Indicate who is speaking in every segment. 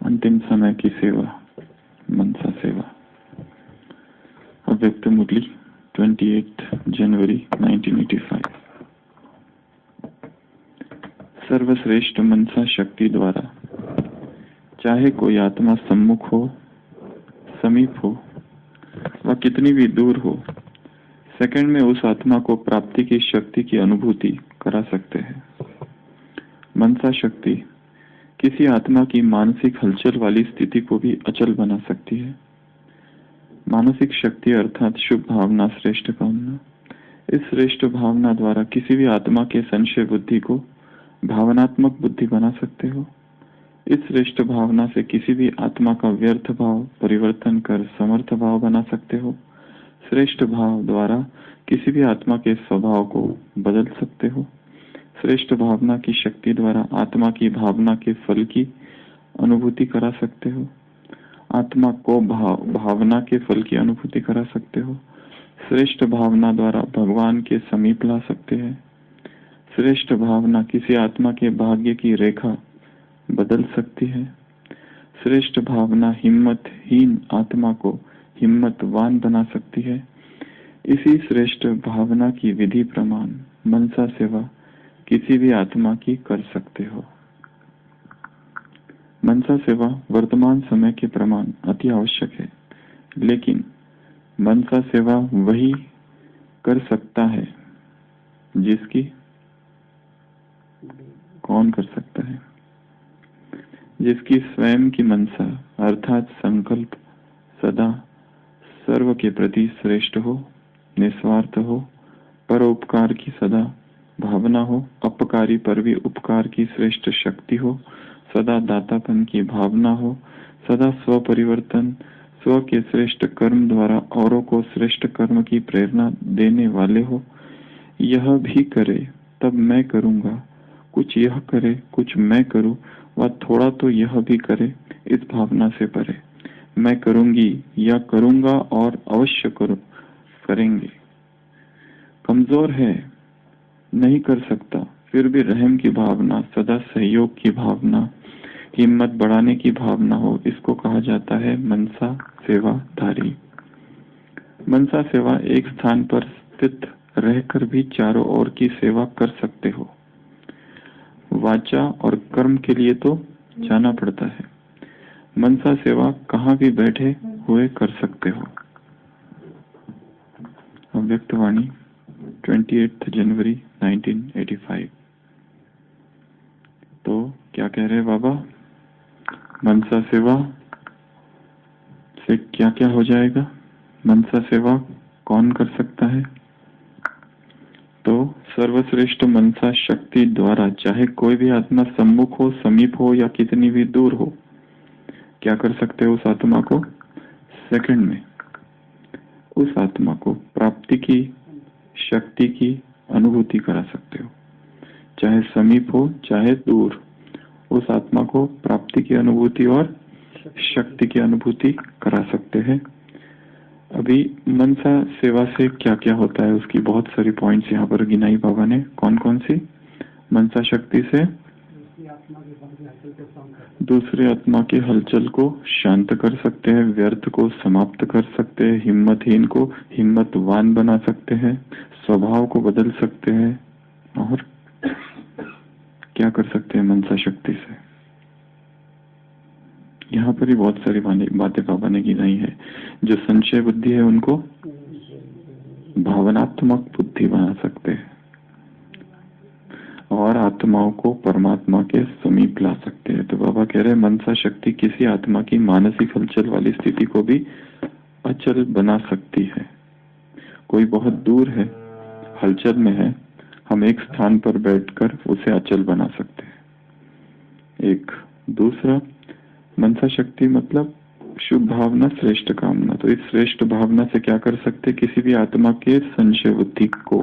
Speaker 1: अंतिम समय की सेवा, मनसा सेवा। अव्यक्त मुरली 28 जनवरी 1985। सर्वश्रेष्ठ मनसा शक्ति द्वारा चाहे कोई आत्मा सम्मुख हो, समीप हो व कितनी भी दूर हो, सेकंड में उस आत्मा को प्राप्ति की शक्ति की अनुभूति करा सकते हैं। मनसा शक्ति किसी आत्मा की मानसिक हलचल वाली स्थिति को भी अचल बना सकती है। मानसिक शक्ति अर्थात शुभ भावना, श्रेष्ठ कामना। इस श्रेष्ठ भावना द्वारा किसी भी आत्मा के संशय बुद्धि को भावनात्मक बुद्धि बना सकते हो। इस श्रेष्ठ भावना से किसी भी आत्मा का व्यर्थ भाव परिवर्तन कर समर्थ भाव बना सकते हो। श्रेष्ठ भाव द्वारा किसी भी आत्मा के स्वभाव को बदल सकते हो। श्रेष्ठ भावना की शक्ति द्वारा आत्मा की भावना के फल की अनुभूति करा सकते हो। आत्मा को भावना के फल की अनुभूति करा सकते हो। श्रेष्ठ भावना द्वारा भगवान के समीप ला सकते हैं। श्रेष्ठ भावना किसी आत्मा के भाग्य की रेखा बदल सकती है। श्रेष्ठ भावना हिम्मतहीन आत्मा को हिम्मतवान बना सकती है। इसी श्रेष्ठ भावना की विधि प्रमाण मनसा सेवा किसी भी आत्मा की कर सकते हो। मनसा सेवा वर्तमान समय के प्रमाण अति आवश्यक है, लेकिन मनसा सेवा वही कर सकता है जिसकी कौन कर सकता है? जिसकी स्वयं की मनसा अर्थात संकल्प सदा सर्व के प्रति श्रेष्ठ हो, निस्वार्थ हो, परोपकार की सदा भावना हो, अपकारी पर भी उपकार की श्रेष्ठ शक्ति हो, सदा दातापन की भावना हो, सदा स्व परिवर्तन, स्व के श्रेष्ठ कर्म द्वारा औरों को श्रेष्ठ कर्म की प्रेरणा देने वाले हो। यह भी करे तब मैं करूंगा, कुछ यह करे कुछ मैं करूं, व थोड़ा तो यह भी करे, इस भावना से परे मैं करूंगी या करूंगा और अवश्य करेंगे। कमजोर है, नहीं कर सकता, फिर भी रहम की भावना, सदा सहयोग की भावना, हिम्मत बढ़ाने की भावना हो, इसको कहा जाता है मनसा सेवाधारी। मनसा सेवा एक स्थान पर स्थित रहकर भी चारों ओर की सेवा कर सकते हो। वाचा और कर्म के लिए तो जाना पड़ता है। मनसा सेवा कहाँ भी बैठे हुए कर सकते हो। अव्यक्त वाणी 28 जनवरी 1985। तो क्या कह रहे बाबा? मनसा सेवा से क्या क्या हो जाएगा? मनसा सेवा कौन कर सकता है? तो सर्वश्रेष्ठ मनसा शक्ति द्वारा चाहे कोई भी आत्मा सम्मुख हो, समीप हो या कितनी भी दूर हो, क्या कर सकते हो उस आत्मा को? सेकंड में उस आत्मा को प्राप्ति की शक्ति की अनुभूति करा सकते हो। चाहे समीप हो चाहे दूर, उस आत्मा को प्राप्ति की अनुभूति और शक्ति की अनुभूति करा सकते हैं। अभी मनसा सेवा से क्या क्या होता है उसकी बहुत सारी पॉइंट्स यहाँ पर गिनाई बाबा ने। कौन कौन सी? मनसा शक्ति से दूसरे आत्मा के हलचल को शांत कर सकते हैं, व्यर्थ को समाप्त कर सकते हैं, हिम्मतहीन को हिम्मतवान बना सकते हैं, स्वभाव को बदल सकते हैं, और क्या कर सकते हैं मनसा शक्ति से? यहाँ पर ही बहुत सारी बातें बाबा ने गिनाई है। जो संशय बुद्धि है उनको भावनात्मक बुद्धि बना सकते हैं और आत्माओं को परमात्मा के समीप ला सकते हैं। तो बाबा कह रहे हैं मनसा शक्ति किसी आत्मा की मानसिक हलचल वाली स्थिति को भी अचल बना सकती है। कोई बहुत दूर है, हलचल में है, हम एक स्थान पर बैठकर उसे अचल बना सकते हैं। एक दूसरा, मनसा शक्ति मतलब शुभ भावना, श्रेष्ठ कामना। तो इस श्रेष्ठ भावना से क्या कर सकते? किसी भी आत्मा के संशय बुद्धि को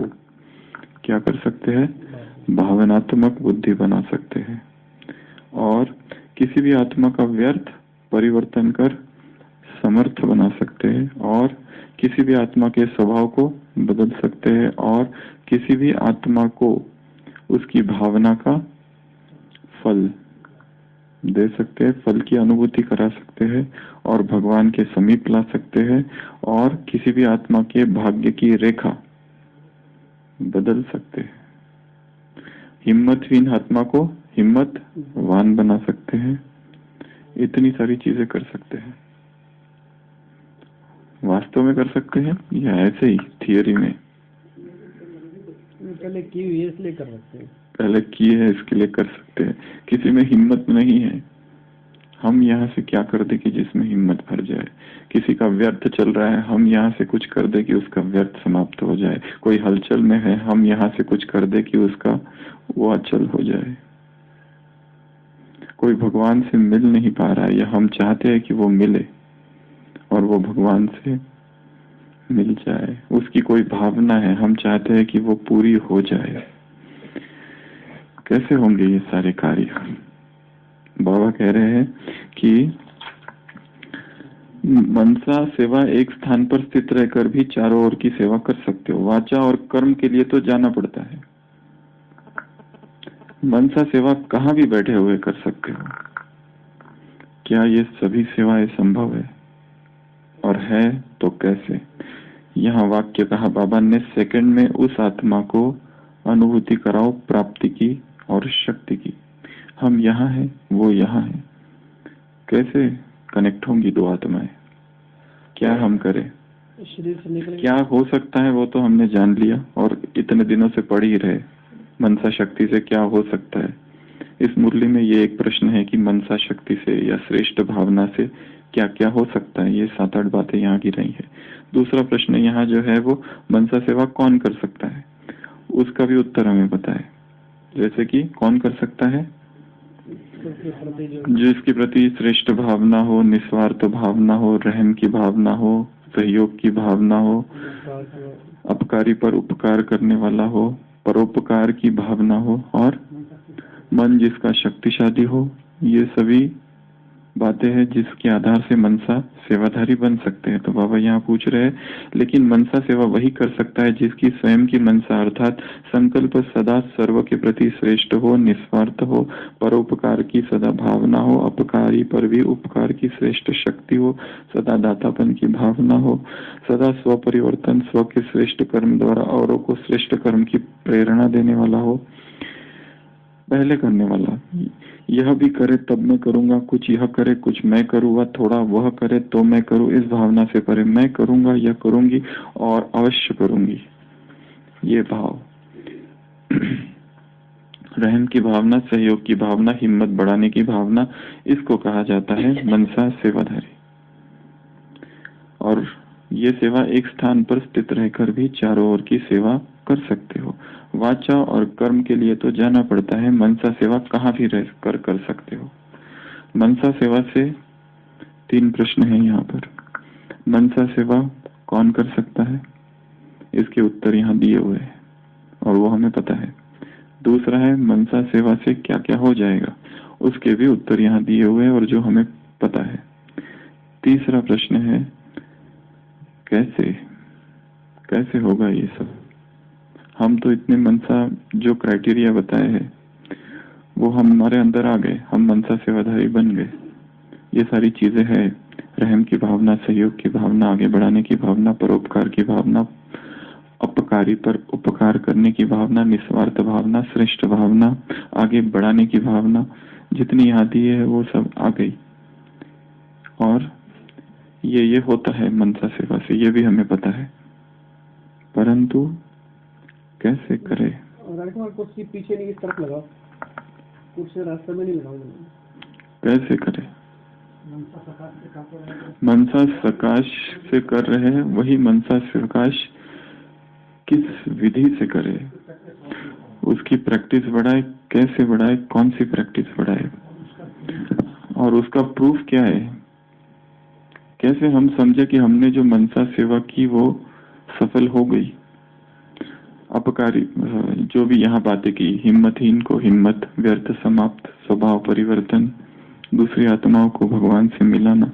Speaker 1: क्या कर सकते हैं? भावनात्मक बुद्धि बना सकते हैं और किसी भी आत्मा का व्यर्थ परिवर्तन कर समर्थ बना सकते हैं और किसी भी आत्मा के स्वभाव को बदल सकते हैं और किसी भी आत्मा को उसकी भावना का फल दे सकते हैं, फल की अनुभूति करा सकते हैं और भगवान के समीप ला सकते हैं और किसी भी आत्मा के भाग्य की रेखा बदल सकते हैं। हिम्मतहीन आत्मा को हिम्मतवान बना सकते हैं। इतनी सारी चीजें कर सकते हैं। वास्तव में कर सकते हैं या ऐसे ही थियरी में?
Speaker 2: पहले की हुई है इसलिए कर सकते हैं।
Speaker 1: पहले की है इसके लिए कर सकते हैं। किसी में हिम्मत नहीं है, हम यहाँ से क्या कर दे कि जिसमें हिम्मत भर जाए। किसी का व्यर्थ चल रहा है, हम यहाँ से कुछ कर दे कि उसका व्यर्थ समाप्त हो जाए। कोई हलचल में है, हम यहाँ से कुछ कर दे कि उसका वो अचल हो जाए। कोई भगवान से मिल नहीं पा रहा है या हम चाहते हैं कि वो मिले और वो भगवान से मिल जाए, उसकी कोई भावना है, हम चाहते हैं कि वो पूरी हो जाए। कैसे होंगे ये सारे कार्य? बाबा कह रहे हैं कि मनसा सेवा एक स्थान पर स्थित रहकर भी चारों ओर की सेवा कर सकते हो। वाचा और कर्म के लिए तो जाना पड़ता है। मनसा सेवा कहाँ भी बैठे हुए कर सकते हो। क्या ये सभी सेवाएं संभव है? और है तो कैसे? यहाँ वाक्य कहा बाबा ने, सेकंड में उस आत्मा को अनुभूति कराओ प्राप्ति की और शक्ति की। हम यहाँ हैं, वो यहाँ है। कैसे कनेक्ट होंगी दो आत्माएं? क्या हम करें?
Speaker 2: शरीर से निकल
Speaker 1: क्या हो सकता है वो तो हमने जान लिया और इतने दिनों से पढ़ ही रहे। मनसा शक्ति से क्या हो सकता है? इस मुरली में ये एक प्रश्न है कि मनसा शक्ति से या श्रेष्ठ भावना से क्या क्या हो सकता है। ये 7-8 बातें यहाँ की रही है। दूसरा प्रश्न यहाँ जो है वो मनसा सेवा कौन कर सकता है, उसका भी उत्तर हमें पता है। जैसे कि कौन कर सकता है? जिसके प्रति श्रेष्ठ भावना हो, निस्वार्थ भावना हो, रहम की भावना हो, सहयोग की भावना हो, अपकारी पर उपकार करने वाला हो, परोपकार की भावना हो और मन जिसका शक्तिशाली हो। ये सभी बातें हैं जिसके आधार से मनसा सेवाधारी बन सकते हैं। तो बाबा यहाँ पूछ रहे हैं, लेकिन मनसा सेवा वही कर सकता है जिसकी स्वयं की मनसा अर्थात संकल्प सदा सर्व के प्रति श्रेष्ठ हो, निस्वार्थ हो, परोपकार की सदा भावना हो, अपकारी पर भी उपकार की श्रेष्ठ शक्ति हो, सदा दातापन की भावना हो, सदा स्व परिवर्तन स्व के श्रेष्ठ कर्म द्वारा औरों को श्रेष्ठ कर्म की प्रेरणा देने वाला हो, पहले करने वाला। यह भी करे तब मैं करूंगा, कुछ यह करे कुछ मैं करूंगा, थोड़ा वह करे तो मैं करूं, इस भावना से परे मैं करूंगा या करूंगी और अवश्य करूंगी। ये भाव रहम की भावना, सहयोग की भावना, हिम्मत बढ़ाने की भावना, इसको कहा जाता है मनसा सेवाधारी। और ये सेवा एक स्थान पर स्थित रहकर भी चारों ओर की सेवा कर सकते हो। वाचा और कर्म के लिए तो जाना पड़ता है। मनसा सेवा कहाँ भी रह कर सकते हो। मनसा सेवा से 3 प्रश्न हैं यहाँ पर। मनसा सेवा कौन कर सकता है, इसके उत्तर यहाँ दिए हुए हैं और वो हमें पता है। दूसरा है मनसा सेवा से क्या क्या हो जाएगा, उसके भी उत्तर यहाँ दिए हुए हैं और जो हमें पता है। तीसरा प्रश्न है कैसे कैसे होगा ये सब। हम तो इतने मनसा जो क्राइटेरिया बताए हैं वो हमारे अंदर आ गए, हम मनसा सेवाधारी बन गए। ये सारी चीजें हैं, रहम की भावना, सहयोग की भावना, आगे बढ़ाने की भावना, परोपकार की भावना, अपकारी पर उपकार करने की भावना, निस्वार्थ भावना, श्रेष्ठ भावना, आगे बढ़ाने की भावना, जितनी यहाँ दी है वो सब आ गई। और ये होता है मनसा सेवा से, ये भी हमें पता है, परंतु कैसे करे?
Speaker 2: कुर्सी पीछे नहीं, इस तरफ लगाओ, कुर्सी रास्ते में नहीं लगाओ। कैसे
Speaker 1: करे? मनसा सकाश से कर रहे हैं, वही मनसा सकाश किस विधि से करे, उसकी प्रैक्टिस बढ़ाए, कैसे बढ़ाए, कौन सी प्रैक्टिस बढ़ाए और उसका प्रूफ क्या है। कैसे हम समझे कि हमने जो मनसा सेवा की वो सफल हो गई। अपकारी जो भी यहाँ बातें की, हिम्मतहीन को हिम्मत, व्यर्थ समाप्त, स्वभाव परिवर्तन, दूसरी आत्माओं को भगवान से मिलाना,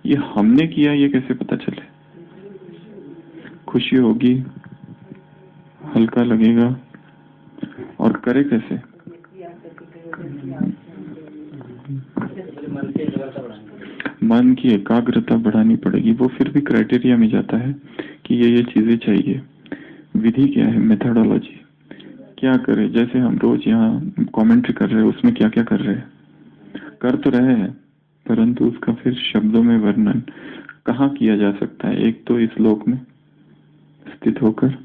Speaker 1: ये हमने किया, ये कैसे पता चले। खुशी होगी, हल्का लगेगा, और करे कैसे। मन की एकाग्रता बढ़ानी पड़ेगी। वो फिर भी क्राइटेरिया में जाता है कि ये चीजें चाहिए। विधि क्या है, मेथोडोलॉजी क्या करे। जैसे हम रोज यहाँ कमेंट्री कर रहे हैं, उसमें क्या क्या कर रहे हैं, कर तो रहे हैं, परंतु उसका फिर शब्दों में वर्णन कहाँ किया जा सकता है। एक तो इस लोक में स्थित होकर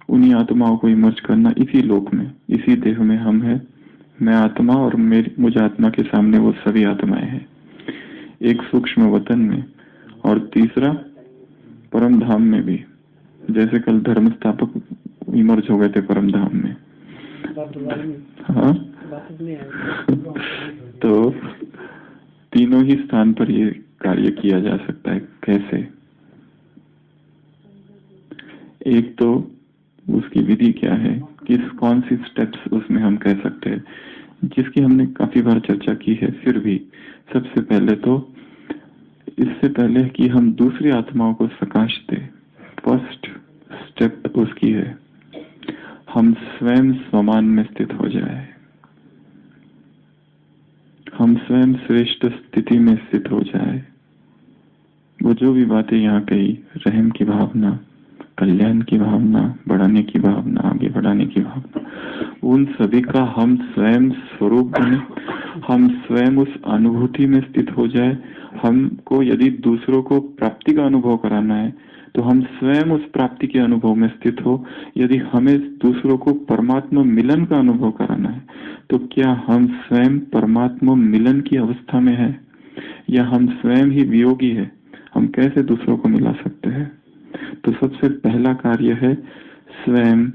Speaker 1: उन्हीं आत्माओं को इमर्ज करना, इसी लोक में, इसी देह में हम है, मैं आत्मा और मुझ आत्मा के सामने वो सभी आत्माएं हैं, एक सूक्ष्म वतन में। और तीसरा परम धाम में भी, जैसे कल धर्म स्थापक इमर्ज हो गए थे परम धाम में। हाँ तो तीनों ही स्थान पर ये कार्य किया जा सकता है। कैसे? एक तो उसकी विधि क्या है, कौन सी स्टेप्स उसमें हम कह सकते हैं, जिसकी हमने काफी बार चर्चा की है। फिर भी सबसे पहले तो, इससे पहले कि हम दूसरी आत्माओं को सकाश दें, फर्स्ट स्टेप उसकी है हम स्वयं समान में स्थित हो जाए, हम स्वयं श्रेष्ठ स्थिति में स्थित हो जाए। वो जो भी बातें यहाँ कही, रहम की भावना, कल्याण की भावना, बढ़ाने की भावना, आगे बढ़ाने की भावना, उन सभी का हम स्वयं स्वरूप बने, हम स्वयं उस अनुभूति में स्थित हो जाए। हमको यदि दूसरों को प्राप्ति का अनुभव कराना है तो हम स्वयं उस प्राप्ति के अनुभव में स्थित हो। यदि हमें दूसरों को परमात्मा मिलन का अनुभव कराना है तो क्या हम स्वयं परमात्मा मिलन की अवस्था में है, या हम स्वयं ही वियोगी है? हम कैसे दूसरों को मिला सकते हैं? तो सबसे पहला कार्य है स्वयं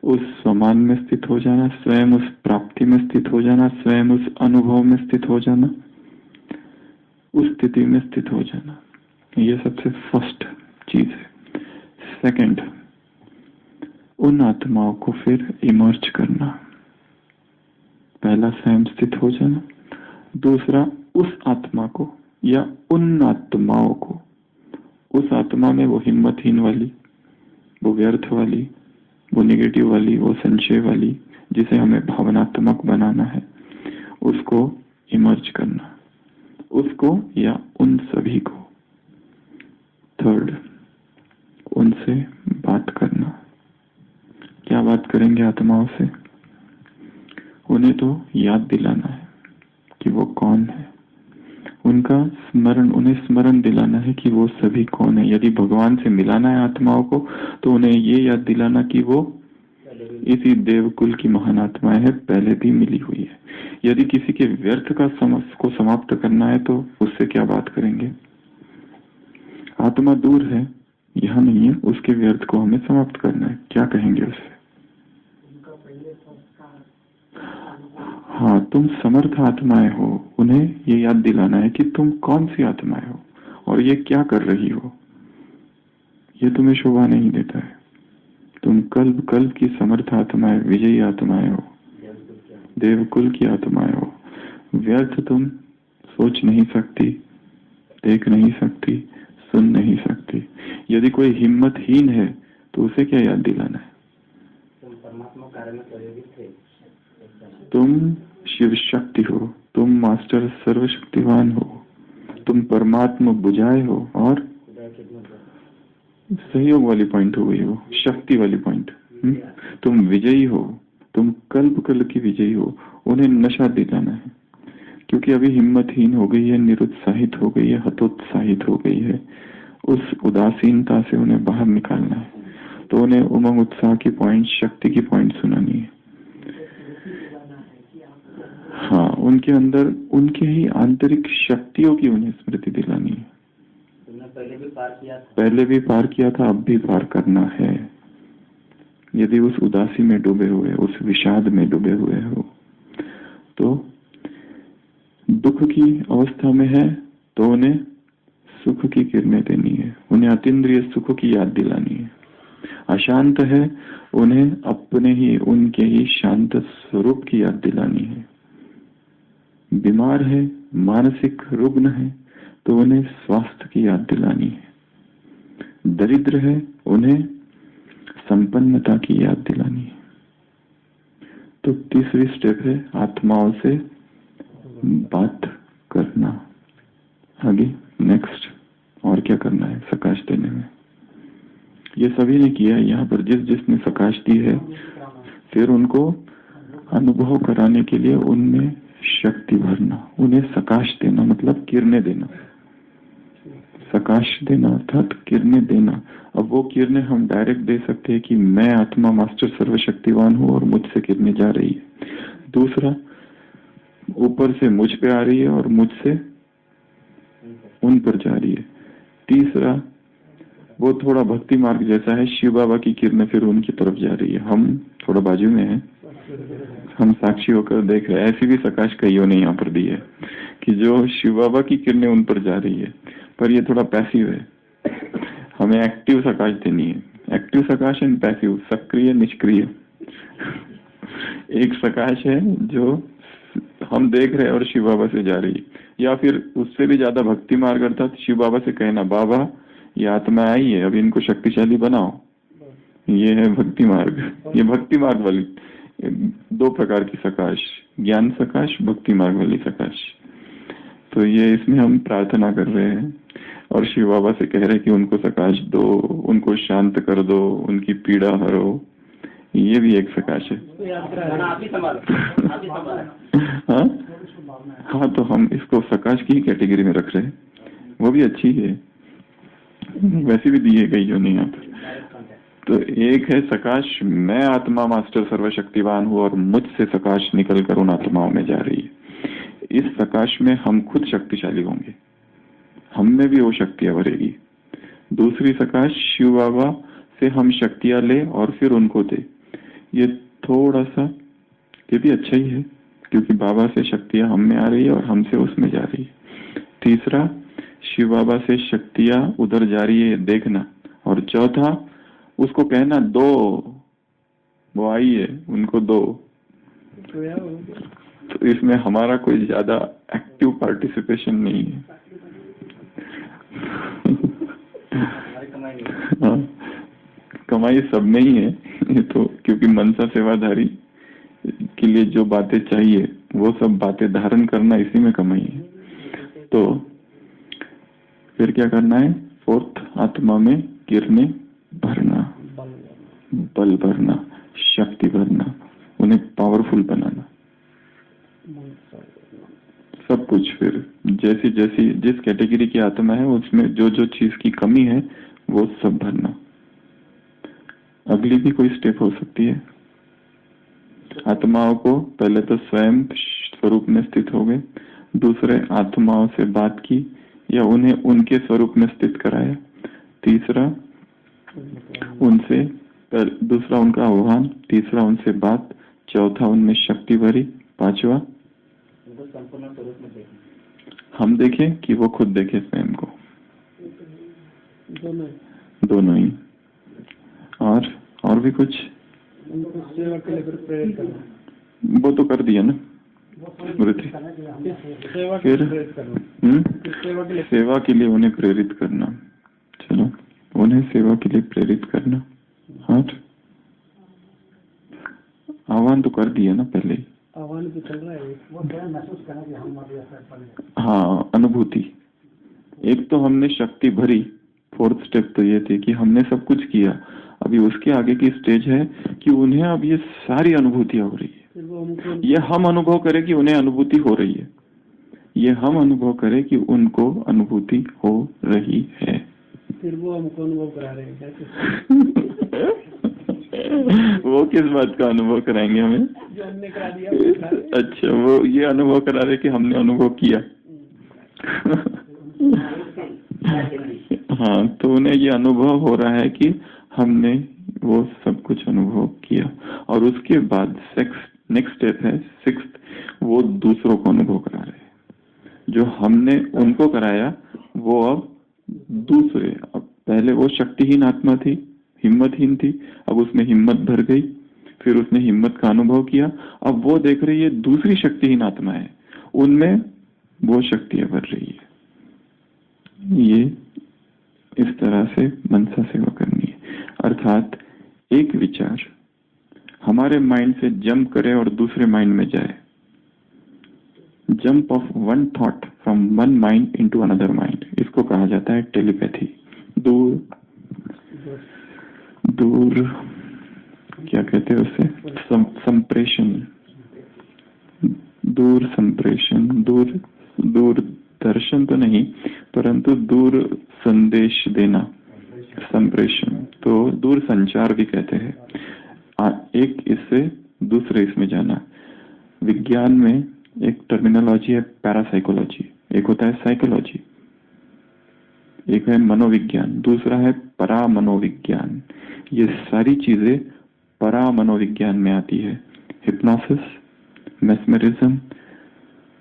Speaker 1: उस समान में स्थित हो जाना, स्वयं उस प्राप्ति में स्थित हो जाना, स्वयं उस अनुभव में स्थित हो जाना, उस स्थिति में स्थित हो जाना। ये सबसे फर्स्ट चीज है। सेकंड, उन आत्माओं को फिर इमर्ज करना। पहला स्वयं स्थित हो जाना, दूसरा उस आत्मा को या उन आत्माओं को, उस आत्मा में वो हिम्मतहीन वाली, वो व्यर्थ वाली, वो नेगेटिव वाली, वो संशय वाली, जिसे हमें भावनात्मक बनाना है, उसको इमर्ज करना, उसको या उन सभी को। थर्ड, उनसे बात करना। क्या बात करेंगे आत्माओं से? उन्हें तो याद दिलाना है कि वो कौन है, उनका स्मरण, उन्हें स्मरण दिलाना है कि वो सभी कौन है। यदि भगवान से मिलाना है आत्माओं को तो उन्हें ये याद दिलाना कि वो इसी देवकुल की महान आत्माएं है, पहले भी मिली हुई है। यदि किसी के व्यर्थ का को समाप्त करना है तो उससे क्या बात करेंगे? आत्मा दूर है, यहाँ नहीं है, उसके व्यर्थ को हमें समाप्त करना है, क्या कहेंगे उससे? हाँ, तुम समर्थ आत्माएं हो, उन्हें ये याद दिलाना है कि तुम कौन सी आत्माएं हो और ये क्या कर रही हो। ये तुम्हें शोभा नहीं देता है। तुम कल्प कल्प की समर्थ आत्माएं, विजयी आत्माएं हो, देवकुल की आत्माएं हो। व्यर्थ तुम सोच नहीं सकती, देख नहीं सकती, सुन नहीं सकती। यदि कोई हिम्मतहीन है तो उसे क्या याद दिलाना है? तुम परमात्मा कार्य में प्रयोगित थे, तुम शिव शक्ति हो, तुम मास्टर सर्वशक्तिवान हो, तुम परमात्मा बुझाए हो। और सहयोग वाली पॉइंट हो गई, वो शक्ति वाली पॉइंट। तुम विजयी हो, तुम कल्प कल्प की विजयी हो। उन्हें नशा दिलाना है, क्योंकि अभी हिम्मतहीन हो गई है, निरुत्साहित हो गई है, हतोत्साहित हो गई है। उस उदासीनता से उन्हें बाहर निकालना है। तो उन्हें उमंग उत्साह की पॉइंट, शक्ति की पॉइंट सुनानी है। हाँ, उनके अंदर उनके ही आंतरिक शक्तियों की उन्हें स्मृति दिलानी है। पहले भी पार किया था, अब भी पार करना है। यदि उस उदासी में डूबे हुए, उस विषाद में डूबे हुए हो, तो दुख की अवस्था में है तो उन्हें सुख की किरणें देनी है, उन्हें अतीन्द्रिय सुख की याद दिलानी है। अशांत है, उन्हें अपने ही, उनके ही शांत स्वरूप की याद दिलानी है। बीमार है, मानसिक रुग्ण है, तो उन्हें स्वास्थ्य की याद दिलानी है। दरिद्र है, उन्हें संपन्नता की याद दिलानी है। तो तीसरी स्टेप है आत्माओं से बात आगे नेक्स्ट और क्या करना है सकाश देने में? ये सभी ने किया है यहाँ पर, जिस जिसने सकाश दी है। फिर उनको अनुभव कराने के लिए उनमें शक्ति भरना, उन्हें सकाश देना मतलब किरणें देना। सकाश देना अर्थात किरणें देना। अब वो किरणें हम डायरेक्ट दे सकते हैं कि मैं आत्मा मास्टर सर्वशक्तिवान हूँ और मुझसे किरणें जा रही है। दूसरा, ऊपर से मुझ पे आ रही है और मुझसे उन पर जा रही है। तीसरा, वो थोड़ा भक्ति मार्ग जैसा है, शिव बाबा की किरणें फिर उनकी तरफ जा रही है, हम थोड़ा बाजू में हैं, हम साक्षी होकर देख रहे हैं। ऐसी भी सकाश कईयों ने यहाँ पर दी है कि जो शिव बाबा की किरणें उन पर जा रही है, पर ये थोड़ा पैसिव है। हमें एक्टिव सकाश देनी है। एक्टिव सकाश एंड पैसिव, सक्रिय निष्क्रिय। एक सकाश है जो हम देख रहे हैं और शिव बाबा से जा रही है, या फिर उससे भी ज्यादा भक्ति मार्ग अर्थात शिव बाबा से कहना, बाबा ये आत्मा आई है, अब इनको शक्तिशाली बनाओ। ये है भक्ति मार्ग। ये भक्ति मार्ग वाली दो प्रकार की सकाश, ज्ञान सकाश, भक्ति मार्ग वाली सकाश। तो ये इसमें हम प्रार्थना कर रहे हैं और शिव बाबा से कह रहे हैं कि उनको सकाश दो, उनको शांत कर दो, उनकी पीड़ा हरो। ये भी एक सकाश है। हाँ हाँ, तो हम इसको सकाश की कैटेगरी में रख रहे हैं, वो भी अच्छी है, वैसे भी दिए गई जो नहीं यहाँ पर। तो एक है सकाश, मैं आत्मा मास्टर सर्वशक्तिवान हूँ और मुझसे सकाश निकलकर उन आत्माओं में जा रही है। इस सकाश में हम खुद शक्तिशाली होंगे, हम में भी वो शक्तियां भरेगी। दूसरी सकाश, शिव बाबा से हम शक्तियां ले और फिर उनको दे। ये थोड़ा सा, ये भी अच्छा ही है क्योंकि बाबा से शक्तियां हम में आ रही है और हमसे उसमें जा रही है। तीसरा, शिव बाबा से शक्तियां उधर जा रही है देखना। और चौथा, उसको कहना दो, वो आई है उनको दो। तो इसमें हमारा कोई ज्यादा एक्टिव पार्टिसिपेशन नहीं है। हाँ, कमाई सब में ही है ये तो, क्योंकि मनसा सेवाधारी के लिए जो बातें चाहिए वो सब बातें धारण करना, इसी में कमाई है। तो फिर क्या करना है? फोर्थ, आत्मा में किरणें भरना, बल भरना, शक्ति भरना, उन्हें पावरफुल बनाना, सब कुछ। फिर जैसी जैसी जिस कैटेगरी की आत्मा है उसमें जो जो चीज की कमी है वो सब भरना। अगली भी कोई स्टेप हो सकती है। आत्माओं को पहले तो स्वयं स्वरूप में स्थित हो गए, दूसरे आत्माओं से बात की या उन्हें उनके स्वरूप में स्थित कराया, तीसरा उनसे दूसरा उनका आह्वान, तीसरा उनसे बात, चौथा उनमें शक्ति भरी, पांचवा हम देखें कि वो खुद देखे स्वयं को, दोनों ही। और भी कुछ
Speaker 2: सेवा के लिए प्रेरित करना,
Speaker 1: वो तो कर दिया ना। फिर सेवा के लिए उन्हें प्रेरित करना। चलो, उन्हें सेवा के लिए प्रेरित करना। हाँ, आह्वान तो कर दिया ना पहले ही।
Speaker 2: आह्वान भी चल रहा है, वो महसूस करना कि हम।
Speaker 1: हाँ, अनुभूति। एक तो हमने शक्ति भरी, फोर्थ स्टेप तो ये थी कि हमने सब कुछ किया। अभी उसके आगे की स्टेज है कि उन्हें अब ये सारी अनुभूतियां हो रही है। ये हम अनुभव करें कि उन्हें अनुभूति हो रही है, ये हम अनुभव करें कि उनको अनुभूति हो रही है।
Speaker 2: फिर वो हमको अनुभव करा रहे हैं
Speaker 1: वो किस बात का अनुभव कराएंगे हमें?
Speaker 2: जो हमने करा दिया।
Speaker 1: अच्छा, वो ये अनुभव करा रहे कि हमने अनुभव किया। हाँ, तो उन्हें ये अनुभव हो रहा है कि हमने वो सब कुछ अनुभव किया। और उसके बाद नेक्स्ट स्टेप है सिक्स्थ, वो दूसरों को अनुभव करा रहे हैं। जो हमने उनको कराया वो अब दूसरे, अब पहले वो शक्तिहीन आत्मा थी, हिम्मतहीन थी, अब उसमें हिम्मत भर गई, फिर उसने हिम्मत का अनुभव किया। अब वो देख रही है दूसरी शक्तिहीन आत्मा है, उनमें वो शक्तियां भर रही है। ये इस तरह से मनसा सेवा करनी है। अर्थात एक विचार हमारे माइंड से जंप करे और दूसरे माइंड में जाए। Jump of one thought from one mind into another mind, इसको कहा जाता है टेलीपैथी। दूर दूर क्या कहते हैं उसे, संप्रेषण, दूर संप्रेषण, दूर दूर दर्शन तो नहीं परंतु दूर संदेश देना, संप्रेषण, तो दूर संचार भी कहते हैं। एक इससे दूसरे इसमें जाना। विज्ञान में एक टर्मिनोलॉजी है पैरासाइकोलॉजी, एक होता है साइकोलॉजी, एक है मनोविज्ञान, दूसरा है परामनोविज्ञान। ये सारी चीजें परामनोविज्ञान में आती है। Hypnosis, mesmerism,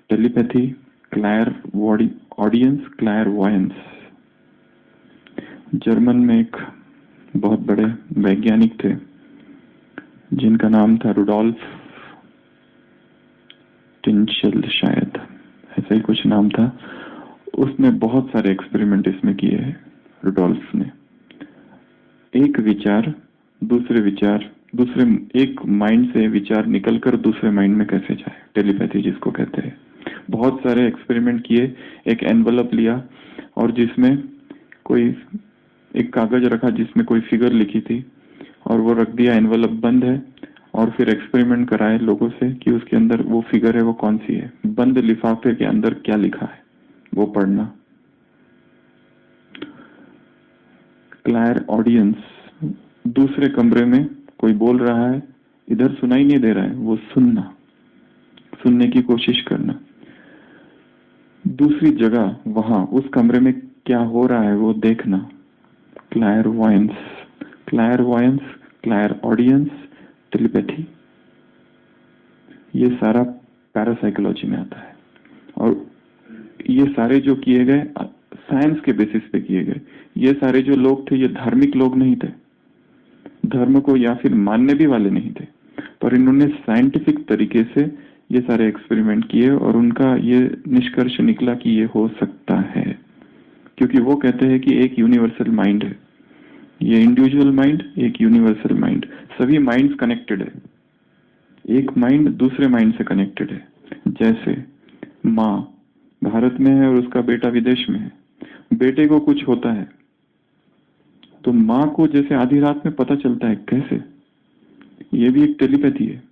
Speaker 1: telepathy, clairaudience, clairvoyance. German में एक बहुत बड़े वैज्ञानिक थे जिनका नाम था रुडोल्फ टिंशल, शायद ऐसा ही कुछ नाम था। उसने बहुत सारे एक्सपेरिमेंट इसमें किए हैं। रुडोल्फ ने एक विचार दूसरे एक माइंड से विचार निकलकर दूसरे माइंड में कैसे जाए, टेलीपैथी जिसको कहते हैं। बहुत सारे एक्सपेरिमेंट किए, एक एनवलप लिया और जिसमें कोई एक कागज रखा जिसमें कोई फिगर लिखी थी और वो रख दिया, एनवलप बंद है, और फिर एक्सपेरिमेंट कराए लोगों से कि उसके अंदर वो फिगर है वो कौन सी है, बंद लिफाफे के अंदर क्या लिखा है वो पढ़ना। क्लायर ऑडियंस, दूसरे कमरे में कोई बोल रहा है, इधर सुनाई नहीं दे रहा है, वो सुनने की कोशिश करना। दूसरी जगह वहां उस कमरे में क्या हो रहा है वो देखना। क्लायरवॉयंस, क्लायर ऑडियंस, टेलीपैथी, ये सारा पैरासाइकोलॉजी में आता है। और ये सारे जो किए गए साइंस के बेसिस पे किए गए। ये सारे जो लोग थे ये धार्मिक लोग नहीं थे, धर्म को या फिर मानने भी वाले नहीं थे, पर इन्होंने साइंटिफिक तरीके से ये सारे एक्सपेरिमेंट किए और उनका ये निष्कर्ष निकला कि ये हो सकता है, क्योंकि वो कहते हैं कि एक यूनिवर्सल माइंड है, ये इंडिविजुअल माइंड, एक यूनिवर्सल माइंड, सभी माइंड्स कनेक्टेड है, एक माइंड दूसरे माइंड से कनेक्टेड है। जैसे माँ भारत में है और उसका बेटा विदेश में है, बेटे को कुछ होता है तो माँ को जैसे आधी रात में पता चलता है, कैसे, ये भी एक टेलीपैथी है।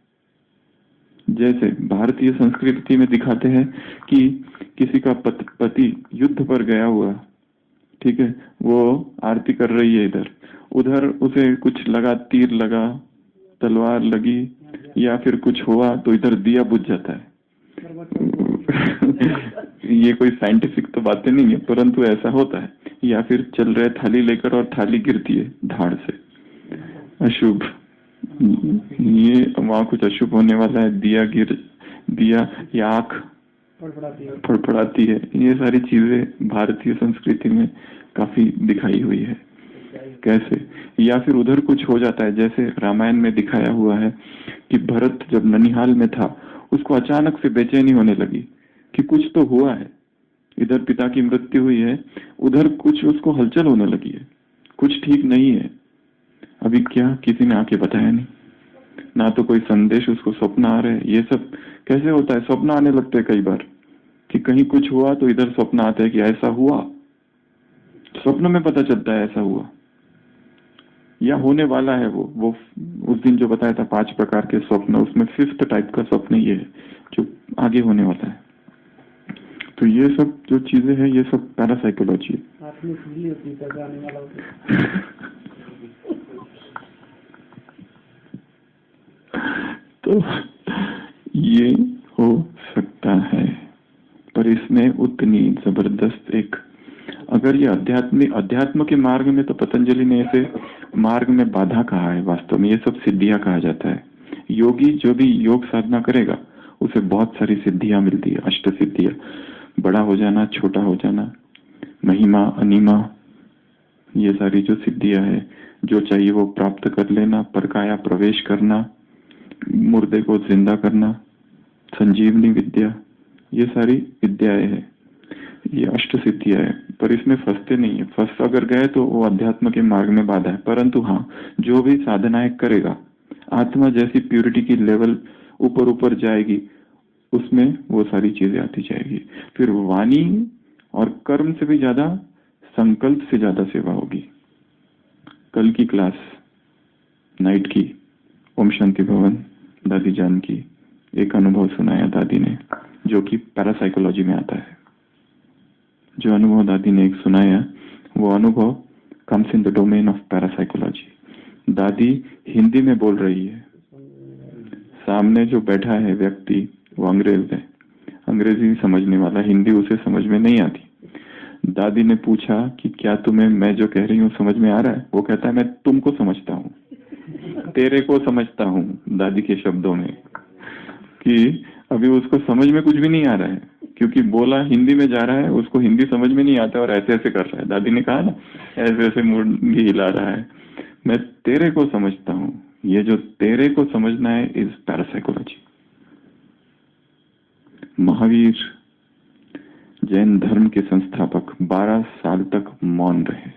Speaker 1: जैसे भारतीय संस्कृति में दिखाते हैं कि किसी का पति युद्ध पर गया हुआ, ठीक है, वो आरती कर रही है, इधर उधर उसे कुछ लगा, तीर लगा, तलवार लगी या फिर कुछ हुआ तो इधर दिया बुझ जाता है। ये कोई साइंटिफिक तो बातें नहीं है परंतु ऐसा होता है। या फिर चल रहे थाली लेकर और थाली गिरती है धाड़ से, अशुभ, ये वहां कुछ अशुभ होने वाला है, दिया या आंख फड़फड़ाती है। ये सारी चीजें भारतीय संस्कृति में काफी दिखाई हुई है। कैसे, या फिर उधर कुछ हो जाता है, जैसे रामायण में दिखाया हुआ है कि भरत जब ननिहाल में था उसको अचानक से बेचैनी होने लगी कि कुछ तो हुआ है, इधर पिता की मृत्यु हुई है, उधर कुछ उसको हलचल होने लगी है, कुछ ठीक नहीं है। अभी क्या, किसी ने आके बताया नहीं, ना तो कोई संदेश उसको स्वप्न आ रहे हैं। ये सब कैसे होता है, स्वप्न आने लगते हैं कई बार कि कहीं कुछ हुआ तो इधर स्वप्न आता है कि ऐसा हुआ, स्वप्न में पता चलता है ऐसा हुआ या होने वाला है। वो उस दिन जो बताया था 5 प्रकार के स्वप्न, उसमें 5th टाइप का स्वप्न ये है जो आगे होने वाला है। तो ये सब जो चीजें हैं ये सब पैरासाइकोलॉजी है। तो ये हो सकता है, पर इसमें उतनी जबरदस्त एक, अगर ये अध्यात्म के मार्ग में, तो पतंजलि ने इसे मार्ग में बाधा कहा है। वास्तव में ये सब सिद्धियां कहा जाता है। योगी जो भी योग साधना करेगा उसे बहुत सारी सिद्धियां मिलती है, अष्ट सिद्धियां, बड़ा हो जाना, छोटा हो जाना, महिमा, अनिमा, ये सारी जो सिद्धियां है, जो चाहिए वो प्राप्त कर लेना, परकाया प्रवेश करना, मुर्दे को जिंदा करना, संजीवनी विद्या, ये सारी विद्याएं हैं, ये अष्ट सिद्धियां है। पर इसमें फंसते नहीं है, फंस अगर गए तो वो अध्यात्म के मार्ग में बाधा है। परंतु हाँ, जो भी साधनाएं करेगा, आत्मा जैसी प्यूरिटी की लेवल ऊपर ऊपर जाएगी, उसमें वो सारी चीजें आती जाएगी। फिर वाणी और कर्म से भी ज्यादा संकल्प से ज्यादा सेवा होगी। कल की क्लास नाइट की ओम शांति भवन दादी जान की एक अनुभव सुनाया दादी ने, जो कि पैरासाइकोलॉजी में आता है। जो अनुभव दादी ने एक सुनाया, वो अनुभव comes in the domain of parapsychology. दादी हिंदी में बोल रही है, सामने जो बैठा है व्यक्ति वो अंग्रेज है, अंग्रेजी समझने वाला, हिंदी उसे समझ में नहीं आती। दादी ने पूछा कि क्या तुम्हें मैं जो कह रही हूँ समझ में आ रहा है? वो कहता है मैं तुमको समझता हूँ, तेरे को समझता हूँ, दादी के शब्दों में, कि अभी उसको समझ में कुछ भी नहीं आ रहा है, क्योंकि बोला हिंदी में जा रहा है, उसको हिंदी समझ में नहीं आता और ऐसे ऐसे कर रहा है। दादी ने कहा ना, ऐसे ऐसे मुंडी हिला रहा है, मैं तेरे को समझता हूँ। ये जो तेरे को समझना है इज पैरासाइकोलॉजी। महावीर जैन धर्म के संस्थापक 12 साल तक मौन रहे,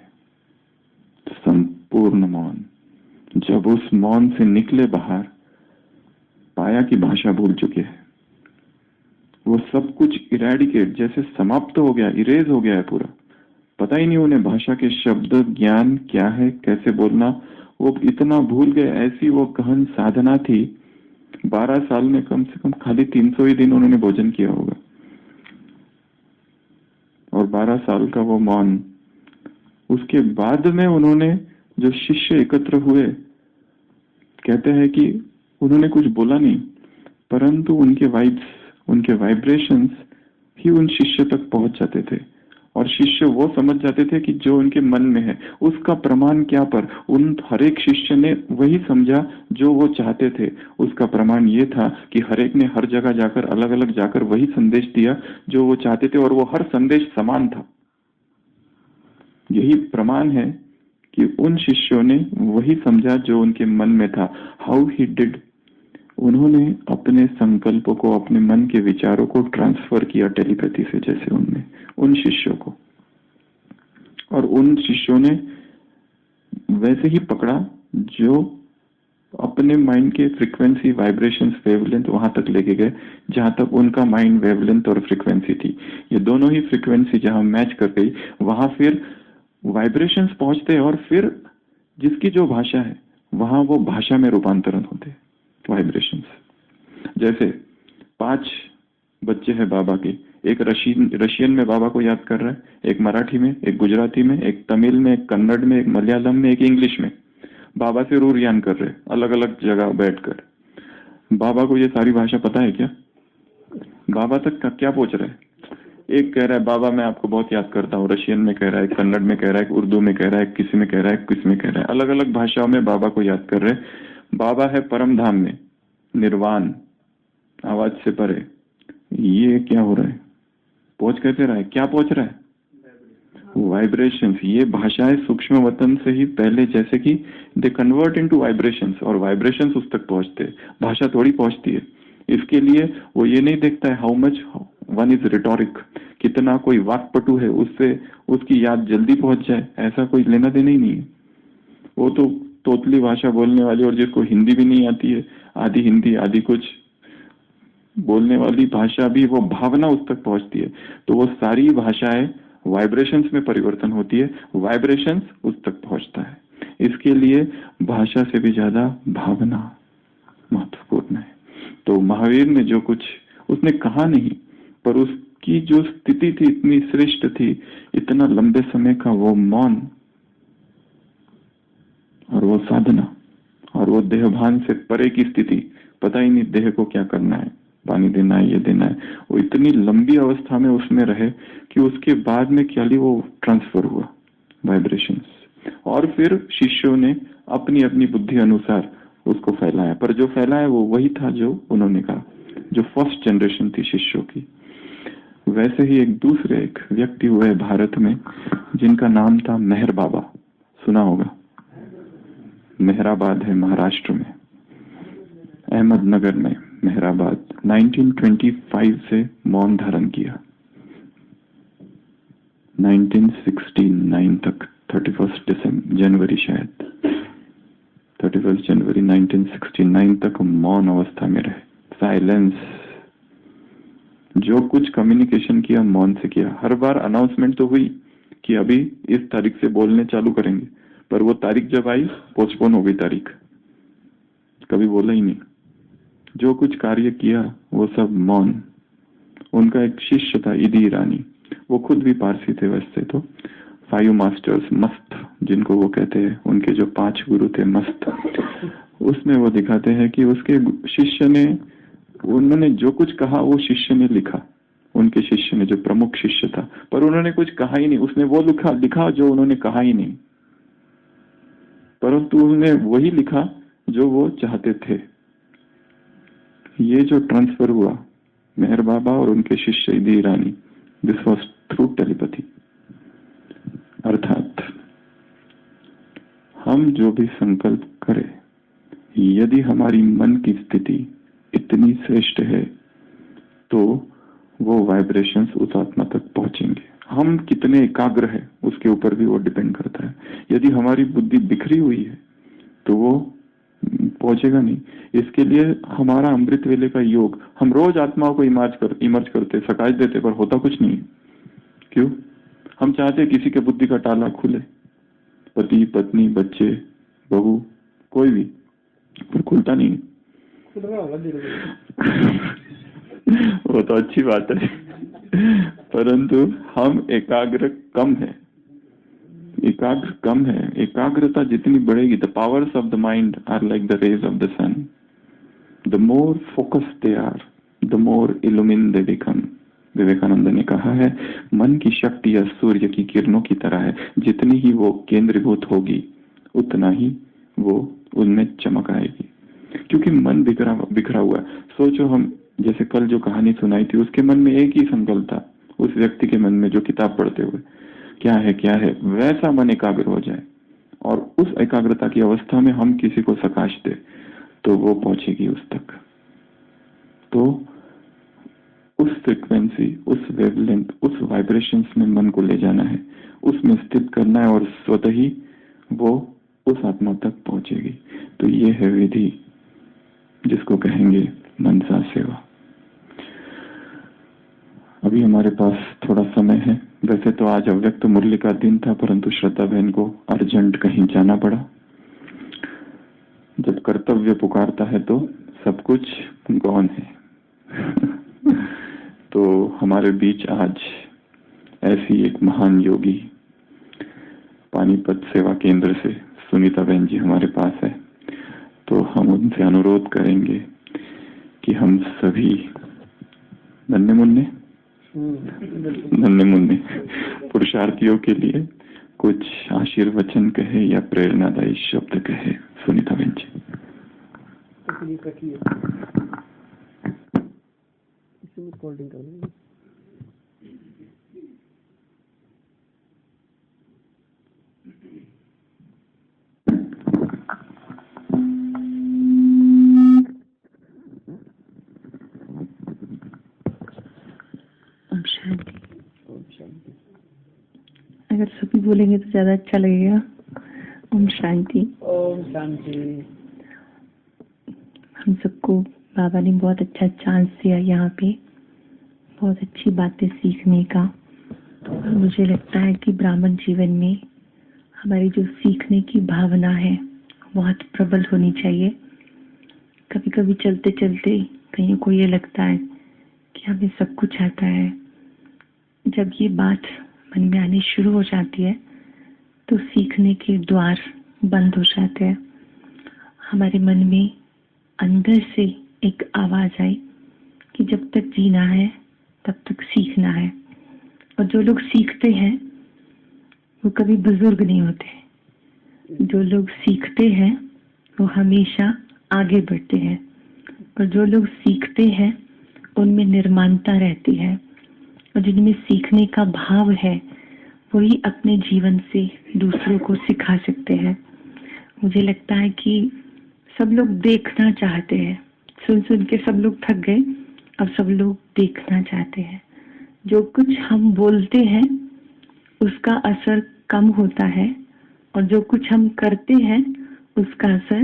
Speaker 1: संपूर्ण मौन। जब उस मौन से निकले बाहर, पाया कि भाषा भूल चुके हैं। वो सब कुछ इरेडिकेट, जैसे समाप्त हो गया, इरेज हो गया है पूरा। पता ही नहीं उन्हें भाषा के शब्द ज्ञान क्या है, कैसे बोलना, वो इतना भूल गए। ऐसी वो गहन साधना थी। 12 साल में कम से कम खाली 300 ही दिन उन्होंने भोजन किया होगा, और 12 साल का वो मौन। उसके बाद में उन्होंने जो शिष्य एकत्र हुए, कहते हैं कि उन्होंने कुछ बोला नहीं, परंतु उनके वाइब्स, उनके वाइब्रेशंस ही उन शिष्य तक पहुंच जाते थे, और शिष्य वो समझ जाते थे कि जो उनके मन में है। उसका प्रमाण क्या? पर उन हर एक शिष्य ने वही समझा जो वो चाहते थे। उसका प्रमाण ये था कि हर एक ने हर जगह जाकर, अलग अलग जाकर वही संदेश दिया जो वो चाहते थे, और वो हर संदेश समान था। यही प्रमाण है कि उन शिष्यों ने वही समझा जो उनके मन में था। हाउ ही डिड, उन्होंने अपने संकल्पों को, अपने मन के विचारों को ट्रांसफर किया टेलीपैथी से, जैसे उनने उन शिष्यों को, और उन शिष्यों ने वैसे ही पकड़ा जो अपने माइंड के फ्रीक्वेंसी, वाइब्रेशंस, वेवलेंथ वहां तक लेके गए जहां तक उनका माइंड, वेवलेंथ और फ्रीक्वेंसी थी। ये दोनों ही फ्रीक्वेंसी जहां मैच कर गई, वहां फिर वाइब्रेशंस पहुंचते, और फिर जिसकी जो भाषा है वहां वो भाषा में रूपांतरण होते, वाइब्रेशंस। जैसे 5 बच्चे हैं बाबा के, एक रशियन में बाबा को याद कर रहा है, एक मराठी में, एक गुजराती में, एक तमिल में, एक कन्नड़ में, एक मलयालम में, एक इंग्लिश में बाबा से रूरयान कर रहे, अलग अलग जगह बैठकर। बाबा को ये सारी भाषा पता है क्या? बाबा तक का क्या पहुंच रहा है? एक कह रहा है बाबा मैं आपको बहुत याद करता हूँ, रशियन में कह रहा है, कन्नड़ में कह रहा है, उर्दू में कह रहा है, किसी में कह रहा है, किसी में कह रहा है, अलग अलग भाषाओं में बाबा को याद कर रहे। बाबा है परम धाम में, निर्वाण, आवाज से परे। ये क्या हो रहा है? पहुंच कैसे रहा है? क्या पहुंच रहा है? वाइब्रेशंस। ये भाषाएं सूक्ष्म वतन से ही पहले, जैसे कि दे कन्वर्ट इनटू वाइब्रेशंस, और वाइब्रेशंस उस तक पहुंचते, भाषा थोड़ी पहुंचती है। इसके लिए वो ये नहीं देखता है how much one is rhetoric, कितना कोई वाक्पटु है उससे उसकी याद जल्दी पहुंच जाए, ऐसा कोई लेना देना ही नहीं है। वो तो तोतली भाषा बोलने वाली, और जिसको हिंदी भी नहीं आती है, आधी हिंदी आधी कुछ बोलने वाली भाषा भी, वो भावना उस तक पहुंचती है। तो वो सारी भाषाएं वाइब्रेशंस में परिवर्तन होती है, वाइब्रेशंस उस तक पहुंचता है। इसके लिए भाषा से भी ज्यादा भावना महत्वपूर्ण है। तो महावीर ने जो कुछ उसने कहा नहीं, पर उसकी जो स्थिति थी इतनी श्रेष्ठ थी, इतना लंबे समय का वो मौन और वो साधना और वो देहभान से परे की स्थिति, पता ही नहीं देह को क्या करना है, पानी देना है, ये देना है। वो इतनी लंबी अवस्था में उसमें रहे कि उसके बाद में क्या वो ट्रांसफर हुआ वाइब्रेशंस, और फिर शिष्यों ने अपनी अपनी बुद्धि अनुसार उसको फैलाया। पर जो फैलाया वो वही था जो उन्होंने कहा, जो फर्स्ट जनरेशन थी शिष्यों की। वैसे ही एक दूसरे एक व्यक्ति हुए भारत में जिनका नाम था मेहर बाबा, सुना होगा। मेहराबाद है महाराष्ट्र में, अहमदनगर में मेहराबाद। 1925 से मौन धारण किया, 1969 तक, 31 जनवरी शायद 31 जनवरी 1969 तक मौन अवस्था में रहे, साइलेंस। जो कुछ कम्युनिकेशन किया मौन से किया। हर बार अनाउंसमेंट तो हुई कि अभी इस तारीख से बोलने चालू करेंगे, पर वो तारीख जब आई पोस्टपोन हो गई तारीख, कभी बोला ही नहीं। जो कुछ कार्य किया वो सब मौन। उनका एक शिष्य था इदी ईरानी, वो खुद भी पारसी थे वैसे तो। 5 मास्टर्स मस्त जिनको वो कहते हैं, उनके जो 5 गुरु थे मस्त, उसमें वो दिखाते हैं कि उसके शिष्य ने, उन्होंने जो कुछ कहा वो शिष्य ने लिखा, उनके शिष्य ने जो प्रमुख शिष्य था, पर उन्होंने कुछ कहा ही नहीं। उसने वो लिखा जो उन्होंने कहा ही नहीं, परंतु उन्होंने वही लिखा जो वो चाहते थे। ये जो ट्रांसफर हुआ मेहर बाबा और उनके शिष्य इदी ईरानी, दिस वॉज थ्रू टेलीपैथी। अर्थात हम जो भी संकल्प करें, यदि हमारी मन की स्थिति इतनी श्रेष्ठ है तो वो वाइब्रेशंस उस आत्मा तक पहुंचेंगे। हम कितने एकाग्र है उसके ऊपर भी वो डिपेंड करता है। यदि हमारी बुद्धि बिखरी हुई है तो वो पहुंचेगा नहीं। इसके लिए हमारा अमृत वेले का योग, हम रोज आत्माओं को इमर्ज करते, सकाश देते, पर होता कुछ नहीं। क्यों? हम चाहते किसी के बुद्धि का ताला खुले, पति पत्नी बच्चे बहू कोई भी, पर खुलता नहीं।
Speaker 2: खुल रहा होगा धीरे धीरे।
Speaker 1: वो तो अच्छी बात है, परंतु हम एकाग्र कम है। एकाग्रता जितनी बढ़ेगी, the powers of the mind are like the rays of the sun, the more focus they are, the more illumine they become. Vivekananda ने कहा है, मन की शक्ति या सूर्य की किरणों की तरह है, जितनी ही वो केंद्रीभूत होगी उतना ही वो उनमें चमक आएगी। क्योंकि मन बिखरा हुआ है। सोचो, हम जैसे कल जो कहानी सुनाई थी, उसके मन में एक ही संकल्प था, उस व्यक्ति के मन में जो किताब पढ़ते हुए क्या है, वैसा मन एकाग्र हो जाए और उस एकाग्रता की अवस्था में हम किसी को सकाश दे तो वो पहुंचेगी उस तक। तो उस फ्रीक्वेंसी, उस वेवलेंथ, उस वाइब्रेशंस में मन को ले जाना है, उसमें स्थित करना है और स्वतः ही वो उस आत्मा तक पहुंचेगी। तो ये है विधि जिसको कहेंगे मनसा सेवा। अभी हमारे पास थोड़ा समय है। वैसे तो आज अव्यक्त मुरली का दिन था, परंतु श्रद्धा बहन को अर्जेंट कहीं जाना पड़ा। जब कर्तव्य पुकारता है तो सब कुछ गौन है। तो हमारे बीच आज ऐसी एक महान योगी पानीपत सेवा केंद्र से सुनीता बहन जी हमारे पास है। तो हम उनसे अनुरोध करेंगे कि हम सभी नन्हे मुन्ने पुरुषार्थियों के लिए कुछ आशीर्वचन कहे या प्रेरणादायी शब्द कहे। सुनीता बहन जी।
Speaker 2: कोल्डिंग कर देंगे।
Speaker 3: ओम शांति। अगर सभी बोलेंगे तो ज्यादा अच्छा लगेगा। ओम शांति।
Speaker 2: ओम शांति।
Speaker 3: हम सबको बाबा ने बहुत अच्छा चांस दिया यहाँ पे, बहुत अच्छी बातें सीखने का। और मुझे लगता है कि ब्राह्मण जीवन में हमारी जो सीखने की भावना है बहुत प्रबल होनी चाहिए। कभी कभी चलते चलते कहीं को ये लगता है कि हमें सब कुछ आता है। जब ये बात मन में आनी शुरू हो जाती है तो सीखने के द्वार बंद हो जाते हैं। हमारे मन में अंदर से एक आवाज आई कि जब तक जीना है तब तक सीखना है। और जो लोग सीखते हैं वो कभी बुजुर्ग नहीं होते। जो लोग सीखते हैं वो हमेशा आगे बढ़ते हैं। और जो लोग सीखते हैं उनमें निर्माणता रहती है। और जिनमें सीखने का भाव है वही अपने जीवन से दूसरों को सिखा सकते हैं। मुझे लगता है कि सब लोग देखना चाहते हैं। सुन सुन के सब लोग थक गए, अब सब लोग देखना चाहते हैं। जो कुछ हम बोलते हैं उसका असर कम होता है और जो कुछ हम करते हैं उसका असर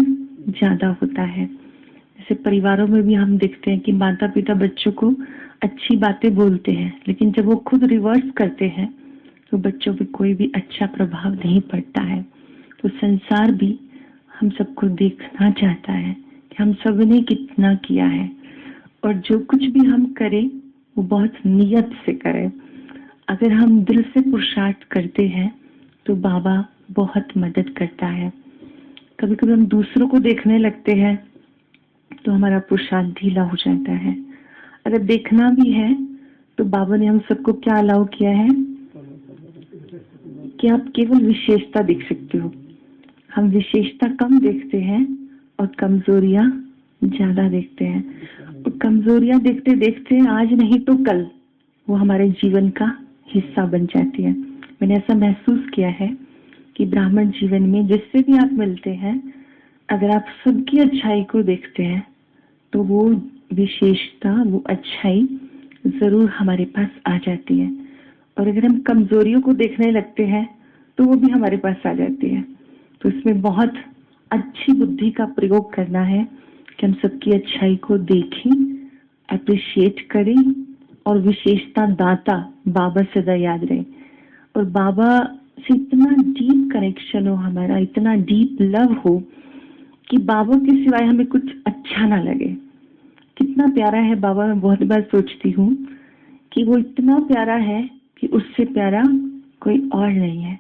Speaker 3: ज्यादा होता है। जैसे परिवारों में भी हम देखते हैं कि माता पिता बच्चों को अच्छी बातें बोलते हैं, लेकिन जब वो खुद रिवर्स करते हैं तो बच्चों पे कोई भी अच्छा प्रभाव नहीं पड़ता है। तो संसार भी हम सबको देखना चाहता है कि हम सब ने कितना किया है, और जो कुछ भी हम करें वो बहुत नियत से करें। अगर हम दिल से पुरुषार्थ करते हैं तो बाबा बहुत मदद करता है। कभी कभी हम दूसरों को देखने लगते हैं तो हमारा पुरुषार्थ ढीला हो जाता है। अगर देखना भी है तो बाबा ने हम सबको क्या अलाउ किया है कि आप केवल विशेषता देख सकते हो। हम विशेषता कम देखते हैं और कमजोरियां ज्यादा देखते हैं, और कमजोरियां देखते देखते आज नहीं तो कल वो हमारे जीवन का हिस्सा बन जाती है। मैंने ऐसा महसूस किया है कि ब्राह्मण जीवन में जिससे भी आप मिलते हैं, अगर आप सबकी अच्छाई को देखते हैं तो वो विशेषता, वो अच्छाई जरूर हमारे पास आ जाती है। और अगर हम कमजोरियों को देखने लगते हैं तो वो भी हमारे पास आ जाती है। तो इसमें बहुत अच्छी बुद्धि का प्रयोग करना है कि हम सबकी अच्छाई को देखें, अप्रिशिएट करें, और विशेषता दाता बाबा सदा याद रहे। और बाबा से इतना डीप कनेक्शन हो हमारा, इतना डीप लव हो कि बाबा के सिवाय हमें कुछ अच्छा ना लगे। कितना प्यारा है बाबा। मैं बहुत बार सोचती हूँ कि वो इतना प्यारा है कि उससे प्यारा कोई और नहीं है।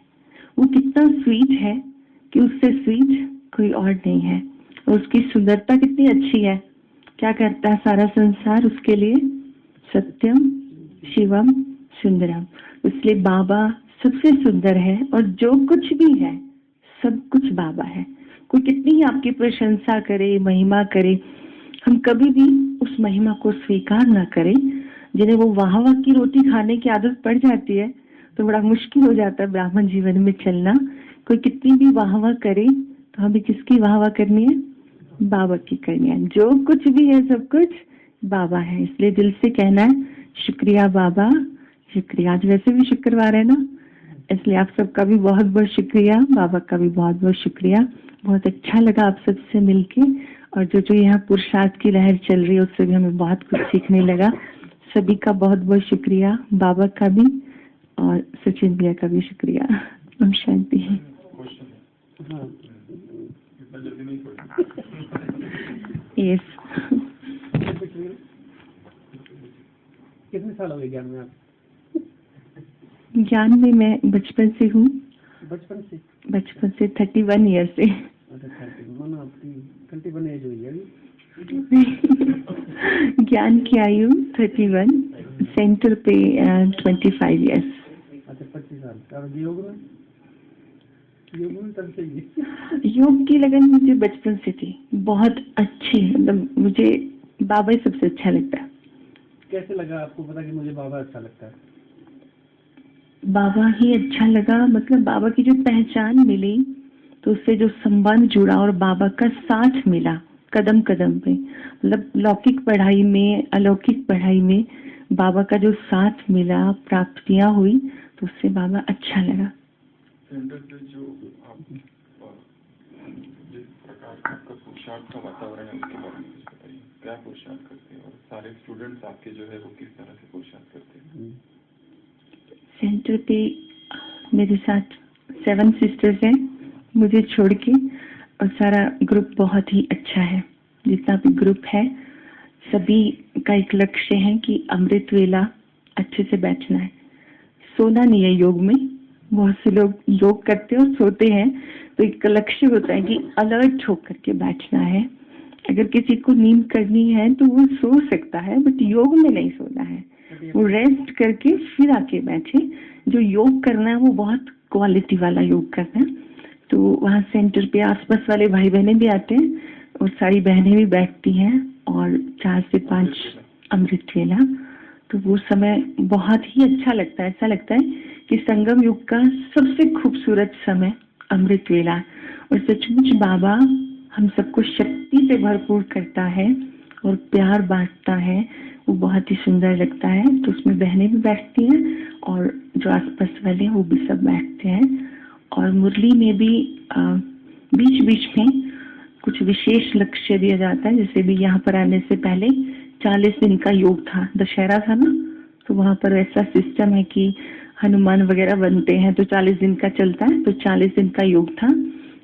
Speaker 3: वो कितना स्वीट है कि उससे स्वीट कोई और नहीं है। और उसकी सुंदरता कितनी अच्छी है। क्या करता है सारा संसार उसके लिए? सत्यम शिवम सुंदरम। इसलिए बाबा सबसे सुंदर है, और जो कुछ भी है सब कुछ बाबा है। कोई कितनी ही आपकी प्रशंसा करे, महिमा करे, हम कभी भी उस महिमा को स्वीकार ना करें। जिन्हें वो वाह वाह की रोटी खाने की आदत पड़ जाती है तो बड़ा मुश्किल हो जाता है ब्राह्मण जीवन में चलना। कोई कितनी भी वाह वाह करे तो हमें किसकी वाह वाह करनी है? बाबा की करनी है। जो कुछ भी है सब कुछ बाबा है। इसलिए दिल से कहना है शुक्रिया बाबा, शुक्रिया। आज वैसे भी शुक्रवार है ना, इसलिए आप सबका भी बहुत बहुत शुक्रिया, बाबा का भी बहुत बहुत शुक्रिया। बहुत अच्छा लगा आप सबसे मिलके, और जो यहाँ पुरुषार्थ की लहर चल रही है उससे भी हमें बहुत कुछ सीखने लगा। सभी का बहुत बहुत शुक्रिया, बाबा का भी और सचिन भैया का भी शुक्रिया। ओम शांति। यस।
Speaker 2: कितने साल हो गए ज्ञान में आप?
Speaker 3: ज्ञान में मैं बचपन से हूँ।
Speaker 2: बचपन से?
Speaker 3: बचपन से 31 ईयर से।
Speaker 2: अच्छा 30, मानो आपकी 31 एज हुई है अभी।
Speaker 3: ज्ञान की आयु 31, सेंटर पे 25 ईयर्स।
Speaker 2: अच्छा 25 साल। और योग में? योग में तब से ही?
Speaker 3: योग की लगन मुझे बचपन से थी, बहुत अच्छी। मतलब मुझे बाबा ही सबसे अच्छा लगता है।
Speaker 2: कैसे लगा आपको पता कि मुझे बाबा अच्छा लगता है?
Speaker 3: बाबा ही अच्छा लगा। मतलब बाबा की जो पहचान मिली तो उससे जो संबंध जुड़ा और बाबा का साथ मिला कदम कदम पे। मतलब लौकिक पढ़ाई में, अलौकिक पढ़ाई में बाबा का जो साथ मिला, प्राप्तियां हुई, तो उससे बाबा अच्छा लगा।
Speaker 1: सेंटर पे जो आप जिस प्रकार का आपका पुरुषार्थ का वातावरण है उसके बारे में कुछ बताइए। क्या पुरुषार्थ करते हैं और सारे स्टूडेंट्स आपके जो है वो किस तरह से पुरुषार्थ करते हैं?
Speaker 3: सेंटर पे मेरे साथ 7 सिस्टर्स हैं मुझे छोड़ के, और सारा ग्रुप बहुत ही अच्छा है। जितना भी ग्रुप है सभी का एक लक्ष्य है कि अमृत वेला अच्छे से बैठना है। सोना नहीं है योग में। बहुत से लोग योग करते हैं और सोते हैं, तो एक लक्ष्य होता है कि अलर्ट होकर के बैठना है। अगर किसी को नींद करनी है तो वो सो सकता है, बट योग में नहीं सोना है। वो रेस्ट करके फिर आके बैठे। जो योग करना है वो बहुत क्वालिटी वाला योग करना है। तो वहाँ सेंटर पे आसपास वाले भाई बहने भी आते हैं और सारी बहनें भी बैठती हैं, और 4 से 5 अमृत वेला। तो वो समय बहुत ही अच्छा लगता है। ऐसा लगता है कि संगम युग का सबसे खूबसूरत समय अमृत वेला। और सचमुच बाबा हम सबको शक्ति से भरपूर करता है और प्यार बांटता है। वो बहुत ही सुंदर लगता है। तो उसमें बहनें भी बैठती हैं और जो आसपास वाले हैं वो भी सब बैठते हैं। और मुरली में भी बीच बीच में कुछ विशेष लक्ष्य दिया जाता है। जैसे भी यहाँ पर आने से पहले 40 दिन का योग था, दशहरा था ना, तो वहाँ पर ऐसा सिस्टम है कि हनुमान वगैरह बनते हैं तो 40 दिन का चलता है, तो 40 दिन का योग था।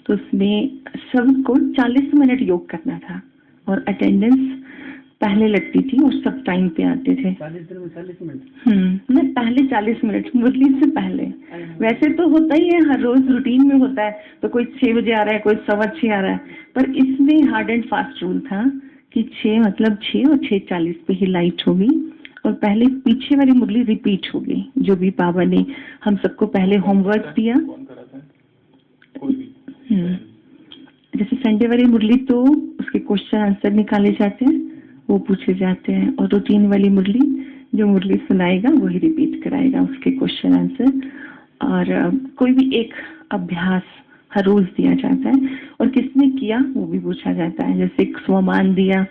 Speaker 3: तो उसमें सबको 40 मिनट योग करना था और अटेंडेंस पहले लगती थी और सब टाइम पे आते थे।
Speaker 2: 40 दिन में 40 मिनट?
Speaker 3: नहीं, पहले 40 मिनट, मुरली से पहले। वैसे तो होता ही है, हर रोज रूटीन में होता है, तो कोई 6 बजे आ रहा है, कोई 6:15 आ रहा है, पर इसमें हार्ड एंड फास्ट रूल था कि 6 मतलब 6 और 6:40 पे ही लाइट होगी और पहले पीछे वाली मुरली रिपीट होगी, जो भी बाबा ने हम सबको पहले होमवर्क दिया। जैसे संडे वाली मुरली तो उसके क्वेश्चन आंसर निकाले जाते हैं, वो पूछे जाते हैं, और रूटीन वाली मुरली जो मुरली सुनाएगा वही रिपीट कराएगा उसके क्वेश्चन आंसर। और कोई भी एक अभ्यास हर रोज दिया जाता है और किसने किया वो भी पूछा जाता है। जैसे एक स्वमान दिया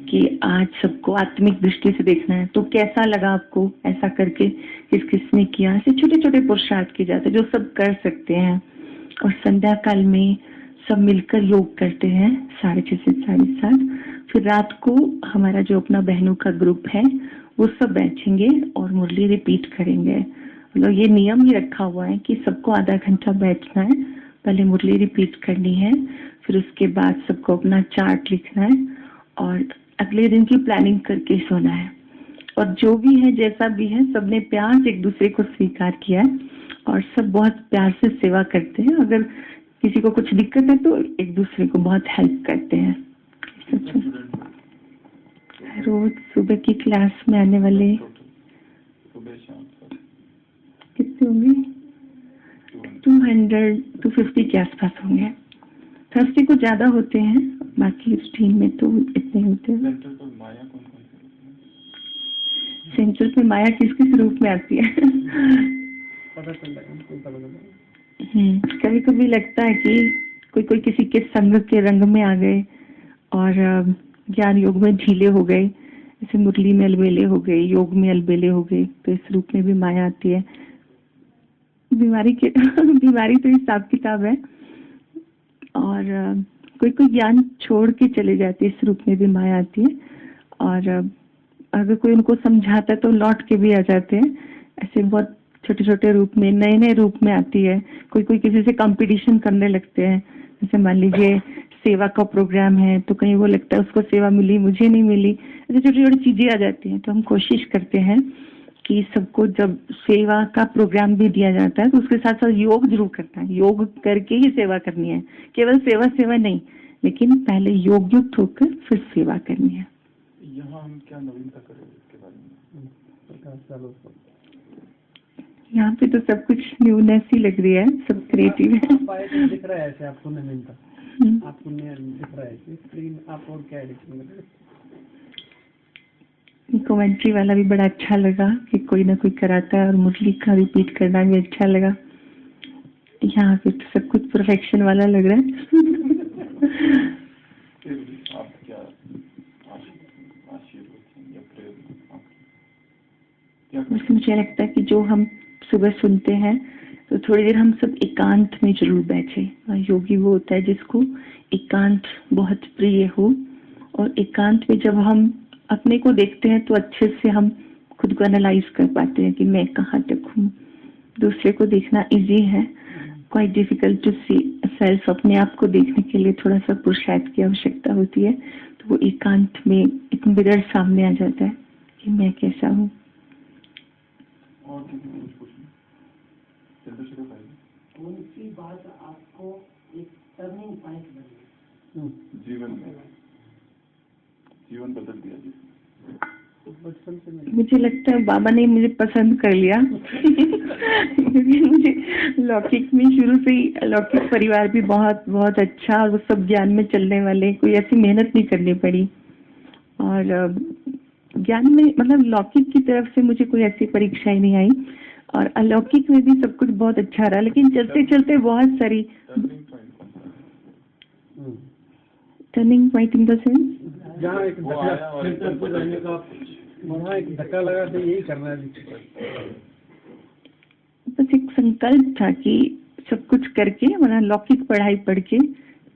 Speaker 3: कि आज सबको आत्मिक दृष्टि से देखना है, तो कैसा लगा आपको, ऐसा करके किसने किया। ऐसे छोटे छोटे पुरुषार्थ किए जाते हैं जो सब कर सकते हैं। और संध्या काल में सब मिलकर योग करते हैं 6:30 से 7:30। फिर रात को हमारा जो अपना बहनों का ग्रुप है वो सब बैठेंगे और मुरली रिपीट करेंगे। मतलब ये नियम ही रखा हुआ है कि सबको आधा घंटा बैठना है, पहले मुरली रिपीट करनी है, फिर उसके बाद सबको अपना चार्ट लिखना है और अगले दिन की प्लानिंग करके सोना है। और जो भी है जैसा भी है, सबने प्यार से एक दूसरे को स्वीकार किया है और सब बहुत प्यार से सेवा करते हैं। अगर किसी को कुछ दिक्कत है तो एक दूसरे को बहुत हेल्प करते हैं। रोज सुबह की क्लास में आने वाले कितने होंगे? 250 के आसपास होंगे। थर्सडे को ज्यादा होते हैं, बाकी इस टीम में तो इतने होते हैं। सेंटर पे माया किस किस रूप में आती है?
Speaker 2: पता चल रहा है।
Speaker 3: कभी कभी लगता है कि कोई किसी के संग के रंग में आ गए और ज्ञान योग में ढीले हो गए, जैसे मुरली में अलबेले हो गए, योग में अलबेले हो गए, तो इस रूप में भी माया आती है। बीमारी तो हिसाब किताब है। और कोई ज्ञान छोड़ के चले जाते हैं, इस रूप में भी माया आती है। और अगर कोई उनको समझाता है तो लौट के भी आ जाते हैं। ऐसे बहुत छोटे छोटे रूप में, नए नए रूप में आती है। कोई किसी से कंपटीशन करने लगते हैं। जैसे मान लीजिए सेवा का प्रोग्राम है तो कहीं वो लगता है उसको सेवा मिली, मुझे नहीं मिली, ऐसे छोटी छोटी चीजें आ जाती हैं। तो हम कोशिश करते हैं कि सबको जब सेवा का प्रोग्राम भी दिया जाता है तो उसके साथ साथ योग जरूर करना है। योग करके ही सेवा करनी है, केवल सेवा नहीं, लेकिन पहले योग युक्त होकर फिर सेवा करनी है।
Speaker 1: यहाँ हम क्या नवीनता करें इसके बारे में?
Speaker 3: यहाँ पे तो सब कुछ न्यूनेस ही लग रही है, सब क्रिएटिव है।
Speaker 2: दिख रहा है ऐसे आपको नवीनता, आपको दिख रहा है स्क्रीन, आप और क्या एडिटिंग कर?
Speaker 3: कमेंट्री वाला भी बड़ा अच्छा लगा कि कोई ना कोई कराता है और मुरली का रिपीट करना भी अच्छा लगा। यहाँ पे तो सब कुछ परफेक्शन वाला लग रहा है।
Speaker 1: आप क्या
Speaker 3: मुझे लगता है कि जो हम सुबह सुनते हैं तो थोड़ी देर हम सब एकांत में जरूर बैठे। योगी वो होता है जिसको एकांत बहुत प्रिय हो, और एकांत में जब हम अपने को देखते हैं तो अच्छे से हम खुद को एनालाइज कर पाते हैं कि मैं कहाँ तक हूँ। दूसरे को देखना इजी है, quite difficult to see self. अपने आप को देखने के लिए थोड़ा सा पुरुषार्थ की आवश्यकता होती है। तो वो एकांत में एक मिरर सामने आ जाता है कि मैं कैसा हूँ।
Speaker 1: और किसी को कुछ पूछना?
Speaker 2: कौन सी बात आपको एक टर्निंग पॉइंट बनी
Speaker 1: जीवन बदल दिया जिसने?
Speaker 2: बचपन से
Speaker 3: मुझे लगता है बाबा ने मुझे पसंद कर लिया। क्योंकि मुझे लौकिक में शुरू से ही, लौकिक परिवार भी बहुत बहुत अच्छा, और वो सब ज्ञान में चलने वाले, कोई ऐसी मेहनत नहीं करनी पड़ी। और ज्ञान में मतलब लौकिक की तरफ से मुझे कोई ऐसी परीक्षा ही नहीं आई, और अलौकिक में भी सब कुछ बहुत अच्छा रहा। लेकिन चलते चलते बहुत सारी turning point in the sense
Speaker 2: जहाँ एक धक्का लगा तो यही करना है।
Speaker 3: बस एक संकल्प था कि सब कुछ करके, मतलब लौकिक पढ़ाई पढ़ के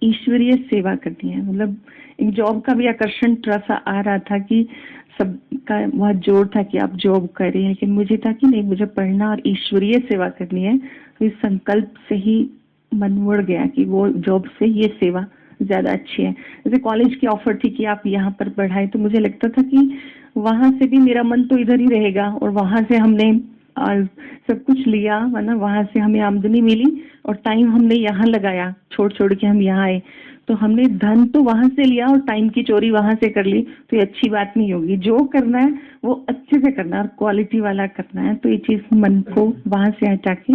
Speaker 3: ईश्वरीय सेवा करनी है। मतलब एक जॉब का भी आकर्षण थोड़ा सा आ रहा था कि सबका बहुत जोर था कि आप जॉब करें, लेकिन मुझे था कि नहीं, मुझे पढ़ना और ईश्वरीय सेवा करनी है। तो इस संकल्प से ही मन मुड़ गया कि वो जॉब से ये सेवा ज्यादा अच्छी है। जैसे कॉलेज की ऑफर थी कि आप यहाँ पर पढ़ाएं, तो मुझे लगता था कि वहां से भी मेरा मन तो इधर ही रहेगा, और वहां से हमने सब कुछ लिया, वरना वहां से हमें आमदनी मिली और टाइम हमने यहाँ लगाया, छोड़ छोड़ के हम यहाँ आए, तो हमने धन तो वहां से लिया और टाइम की चोरी वहां से कर ली, तो ये अच्छी बात नहीं होगी। जो करना है वो अच्छे से करना है और क्वालिटी वाला करना है। तो ये चीज मन को वहां से हटा के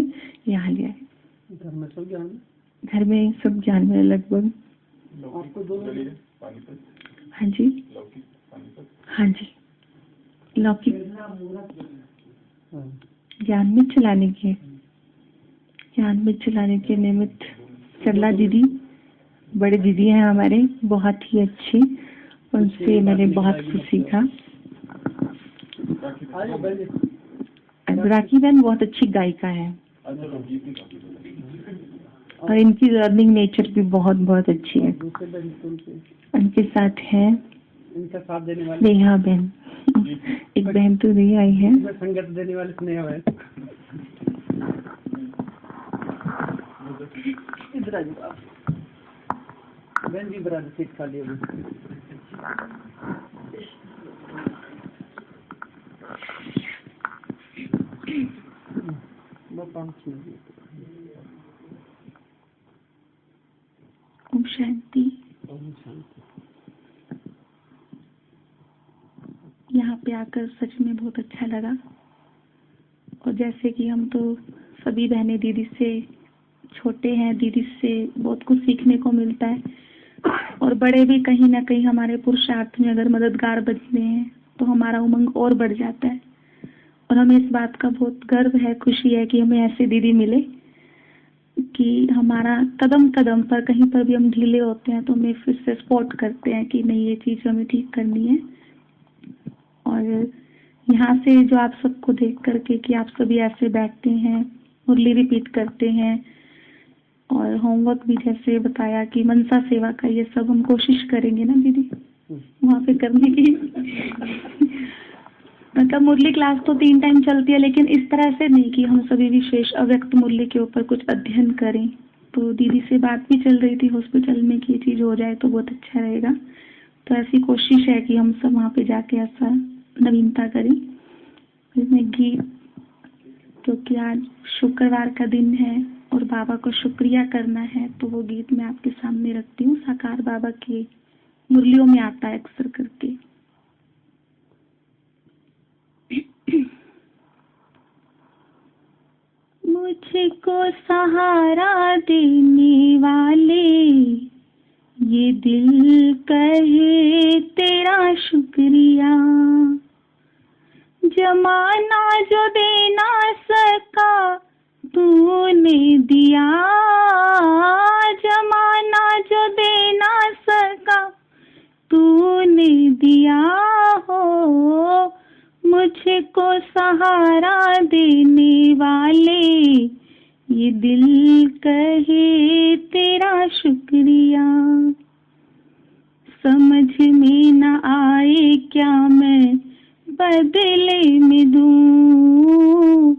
Speaker 3: यहाँ लिया है।
Speaker 2: घर में सब ज्ञान,
Speaker 3: घर में सब ज्ञान में लगभग।
Speaker 2: आपको दोनों,
Speaker 3: हाँ जी, हाँ जी, लौकिक ज्ञान में चलाने के निमित्त सरला दीदी, बड़े दीदी हैं हमारे, बहुत ही अच्छी, उनसे मैंने बहुत कुछ सीखा। राखी बहन बहुत अच्छी गायिका है और इनकी लर्निंग नेचर भी बहुत बहुत अच्छी है। उनके साथ है
Speaker 2: इनका साथ देने वाले
Speaker 3: नेहा बहन, एक बहन तो नहीं आई है,
Speaker 2: संगत देने वाले स्नेहा है। इधर आ जाओ आप। बहन जी बराबर सीट खाली है।
Speaker 3: ओम शांति। यहाँ पे आकर सच में बहुत अच्छा लगा। और जैसे कि हम तो सभी बहनें दीदी से छोटे हैं, दीदी से बहुत कुछ सीखने को मिलता है, और बड़े भी कहीं ना कहीं हमारे पुरुषार्थ में अगर मददगार बनते हैं तो हमारा उमंग और बढ़ जाता है। और हमें इस बात का बहुत गर्व है, खुशी है कि हमें ऐसे दीदी मिले कि हमारा कदम कदम पर कहीं पर भी हम ढीले होते हैं तो हमें फिर से सपोर्ट करते हैं कि नहीं, ये चीज़ हमें ठीक करनी है। और यहाँ से जो आप सबको देख करके कि आप सभी ऐसे बैठते हैं, मुरली रिपीट करते हैं, और होमवर्क भी जैसे बताया कि मनसा सेवा का, ये सब हम कोशिश करेंगे ना दीदी वहाँ पे करने की। मतलब मुरली क्लास तो 3 टाइम चलती है, लेकिन इस तरह से नहीं कि हम सभी विशेष अव्यक्त मुरली के ऊपर कुछ अध्ययन करें। तो दीदी से बात भी चल रही थी हॉस्पिटल में कि ये चीज़ हो जाए तो बहुत अच्छा रहेगा। तो ऐसी कोशिश है कि हम सब वहाँ पे जाके ऐसा नवीनता करें। इसमें गीत, क्योंकि आज शुक्रवार का दिन है और बाबा को शुक्रिया करना है, तो वो गीत मैं आपके सामने रखती हूँ। साकार बाबा के मुरलियों में आता है अक्सर करके। मुझको सहारा देने वाले, ये दिल कहे तेरा शुक्रिया। जमाना जो दे ना सका तूने दिया, जमाना जो दे ना सका तूने दिया हो। मुझको सहारा देने वाले, ये दिल कहे तेरा शुक्रिया। समझ में न आए क्या मैं बदले में दूं,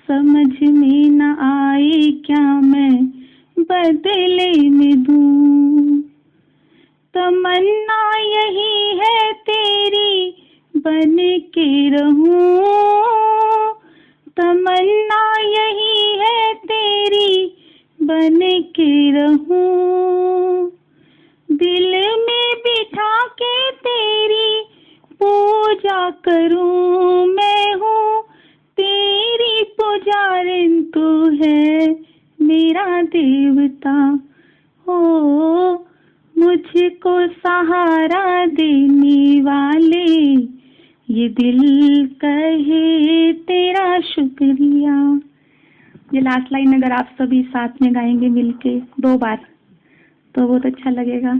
Speaker 3: समझ में न आए क्या मैं बदले में दूं। तमन्ना यही है तेरी बन के रहूं, तमन्ना यही है तेरी बन के रहूं। दिल में बिठा के तेरी पूजा करूं, मैं हूँ तेरी पुजारिन, तू है मेरा देवता हो। मुझको सहारा देने वाले, ये दिल कहे तेरा शुक्रिया। ये लास्ट लाइन अगर आप सभी साथ में गाएंगे मिलके 2 बार तो बहुत अच्छा लगेगा।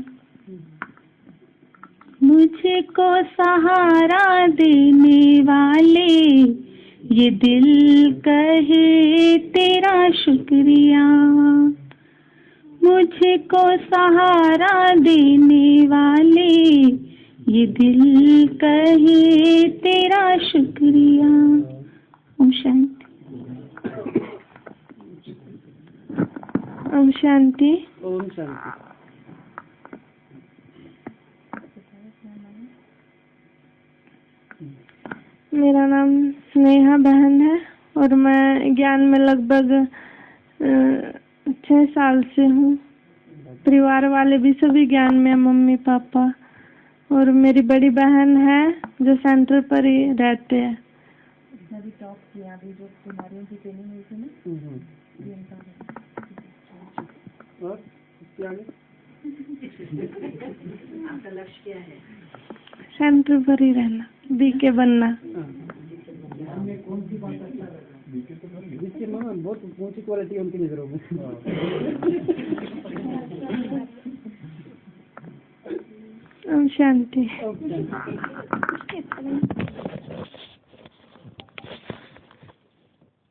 Speaker 3: मुझको सहारा देने वाले, ये दिल कहे तेरा शुक्रिया। मुझको सहारा देने वाले, ये दिल कहे तेरा शुक्रिया। ओम शांति। ओम शांति।
Speaker 2: ओम शांति।
Speaker 3: मेरा नाम स्नेहा बहन है और मैं ज्ञान में लगभग 6 साल से हूँ। परिवार वाले भी सभी ज्ञान में, मम्मी पापा, और मेरी बड़ी बहन है जो सेंटर पर ही रहते हैं। भी टॉप किया अभी जो बीमारियों की ट्रेनिंग हुई थी ना।
Speaker 2: और इसके आगे
Speaker 4: आपका लक्ष्य क्या है?
Speaker 3: सेंटर पर ही रहना, बीके बनना।
Speaker 2: जिससे माँ बहुत ऊंची क्वालिटी है उनकी नजरों में।
Speaker 3: ओम शांति।
Speaker 2: ओम शांति।